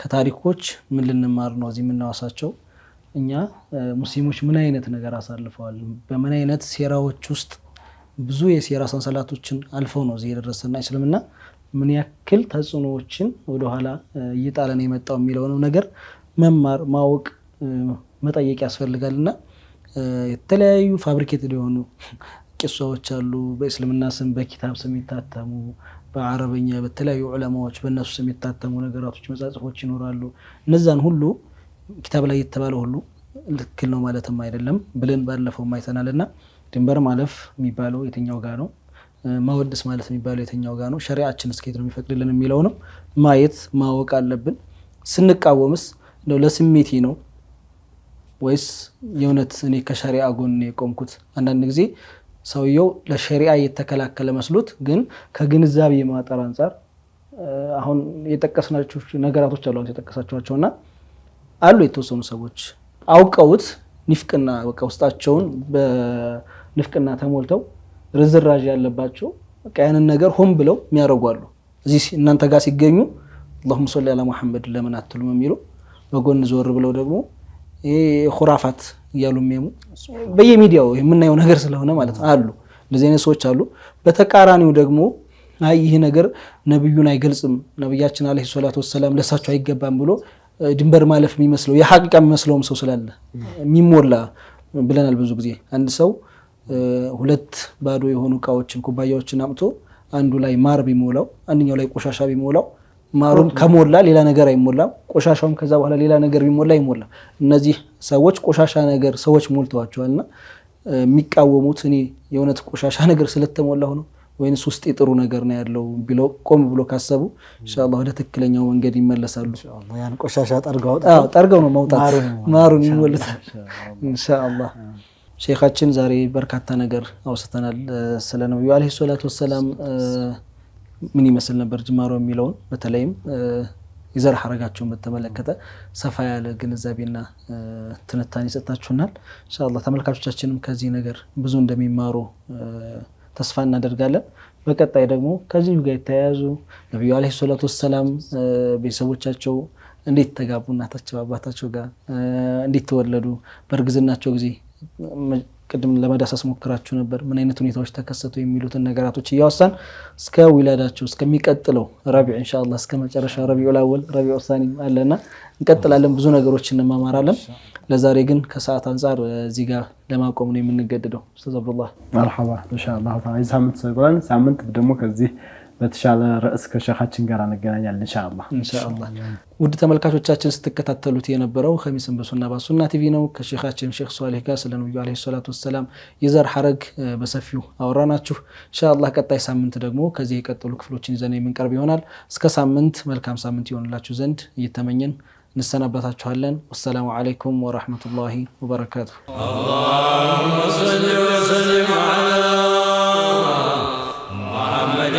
S2: ከታሪኮች ምን ልንማር ነው እዚህ የምናወሳቸው እኛ ሙስሊሞች ምን አይነት ነገር አሳልፈዋል በምን አይነት ሴራዎች ውስጥ ብዙ የሴራ ሰንሰለቶችን አልፈው ነው እዚህ የደረሰና እስልምና ምን ያክል ተጽዕኖዎችን ወደ ኋላ እየጣለን የመጣው የሚለው ነገር መማር ማወቅ መጠየቅ ያስፈልጋልና የተለያዩ ፋብሪኬትድ የሆኑ ቂሶች አሉ በእስልምና ስም በኪታብ ስም ይታተሙ በአረበኛ በተለያዩ ዑለማዎች በእነሱ ስም የታተሙ ነገራቶች መጻጽፎች ይኖራሉ እነዛን ሁሉ ኪታብ ላይ የተባለው ሁሉ ልክ ነው ማለትም አይደለም ብለን ባለፈው ማይተናልና ድንበር ማለፍ የሚባለው የትኛው ጋር ነው ማወድስ ማለት የሚባለው የትኛው ጋር ነው ሸሪዓችን እስከየት ነው የሚፈቅድልን የሚለው ነው ማየት ማወቅ አለብን ስንቃወምስ ነው ለስሜቴ ነው ወይስ የእውነት እኔ ከሸሪዓ ጎን የቆምኩት አንዳንድ ጊዜ ሰውየው ለሸሪዓ የተከላከለ መስሎት ግን ከግንዛቤ ማጠር አንፃር አሁን የጠቀስናቸው ነገራቶች አሉ የተጠቀሳቸውና አሉ የተወሰኑ ሰዎች አውቀውት ንፍቅና በቃ ውስጣቸውን በንፍቅና ተሞልተው ርዝራዥ ያለባቸው በቃ ያንን ነገር ሆን ብለው የሚያረጋሉ እዚህ እናንተ ጋር ሲገኙ اللهم صل على محمد ለምን አትሉም የሚሉ በጎን ዞር ብለው ደግሞ ይሄ ኹራፋት ያሉ የሚያሙ በየሚዲያው የምናየው ነገር ስለሆነ ማለት ነው አሉ እንደዚህ አይነት ሰዎች አሉ በተቃራኒው ደግሞ አይ ይሄ ነገር ነብዩን አይገልጽም ነብያችን አለይሂ ሰላቱ ወሰለም ለሳቸው አይገባም ብሎ ድንበር ማለፍ የሚመስለው የሐቂቃ የሚመስለውም ሰው ስላለ የሚሞላ ብለናል ብዙ ጊዜ አንድ ሰው ሁለት ባዶ የሆኑ ቃዎችን ኩባያዎችን አምጥቶ አንዱ ላይ ማር ቢሞላው አንደኛው ላይ ቆሻሻ ቢሞላው ማሩም ከሞላ ሌላ ነገር አይሞላም ቆሻሻውም ከዛ በኋላ ሌላ ነገር ቢሞላ ይሞላ እነዚህ ሰዎች ቆሻሻ ነገር ሰዎች ሞልተዋቸዋልና የሚቃወሙት እኔ የእውነት ቆሻሻ ነገር ስለተሞላው ነው ወይንስ ውስጥ ጥሩ ነገር ነው ያለው ቢለው ቆም ብሎ ካሰቡ ኢንሻአላህ ወደ ትክክለኛው መንገድ ይመለሳሉ
S4: ኢንሻአላህ ያን ቆሻሻ
S2: ጠርገው ነው መውጣት ማሩን ይወልታ ኢንሻአላህ ሼኻችን ዛሬ በርካታ ነገር አውስተናል ስለ ነብዩ አለይሂ ሰላቱ ወሰለም ምን ይመስል ነበር ጅማሮ የሚለውን በተለይም የዘር ሐረጋቸውን በተመለከተ ሰፋ ያለ ግንዛቤና ትንታኔ ሰጣችሁናል ኢንሻአላህ ተመልካቾቻችንም ከዚህ ነገር ብዙ እንደሚማሩ ተስፋ እናደርጋለን በቀጣይ ደግሞ ከዚህ ጋር የተያያዙ ነብዩ አለይሂ ሰላቱ ወሰለም ቤተሰቦቻቸው እንዴት ተጋቡ እናታቸው አባታቸው ጋር እንዴት ተወለዱ በርግዝናቸው ጊዜ ቅድም ለማዳሰስ ሞክራችሁ ነበር ምን አይነት ሁኔታዎች ተከሰቱ የሚሉትን ነገራቶች ያወሳን እስከ ወላዳቸው እስከሚቀጥለው ረቢዕ ኢንሻአላህ እስከ መጨረሻ ረቢዑል አወል ረቢዑል ሳኒ አለና እንቀጥላለን ብዙ ነገሮችን እንማማራለን ለዛሬ ግን ከሰዓት አንፃር እዚህ ጋር ለማቆም ነው የምንገደደው ኡስታዝ አብዱላህ
S1: መርሐባ ኢንሻአላህ ታዲያ ሳምንት ሰግረን ሳምንት ደግሞ ከዚህ በተሻለ ርዕስ ከሸኻችን ጋር እንገናኛለን ኢንሻአላህ ውድ ተመልካቾቻችን ስትከታተሉት የነበረው ኸሚስን በሱና ቲቪ ነው ከሸኻችን ሼኽ ሷሊህ ጋር ስለ ነብዩ አለይሂ ሰላቱ ወሰለም የዘር ሐረግ በሰፊው አወራናችሁ ኢንሻአላህ ቀጣይ ሳምንት ደግሞ ከዚህ የቀጠሉ ክፍሎችን ይዘን የምንቀርብ ይሆናል እስከ ሳምንት መልካም ሳምንት ይሆንላችሁ ዘንድ እየተመኘን እንሰናበታችኋለን ወሰላሙ አለይኩም ወራህመቱላሂ ወበረካቱሁ اللهم صل وسلم على محمد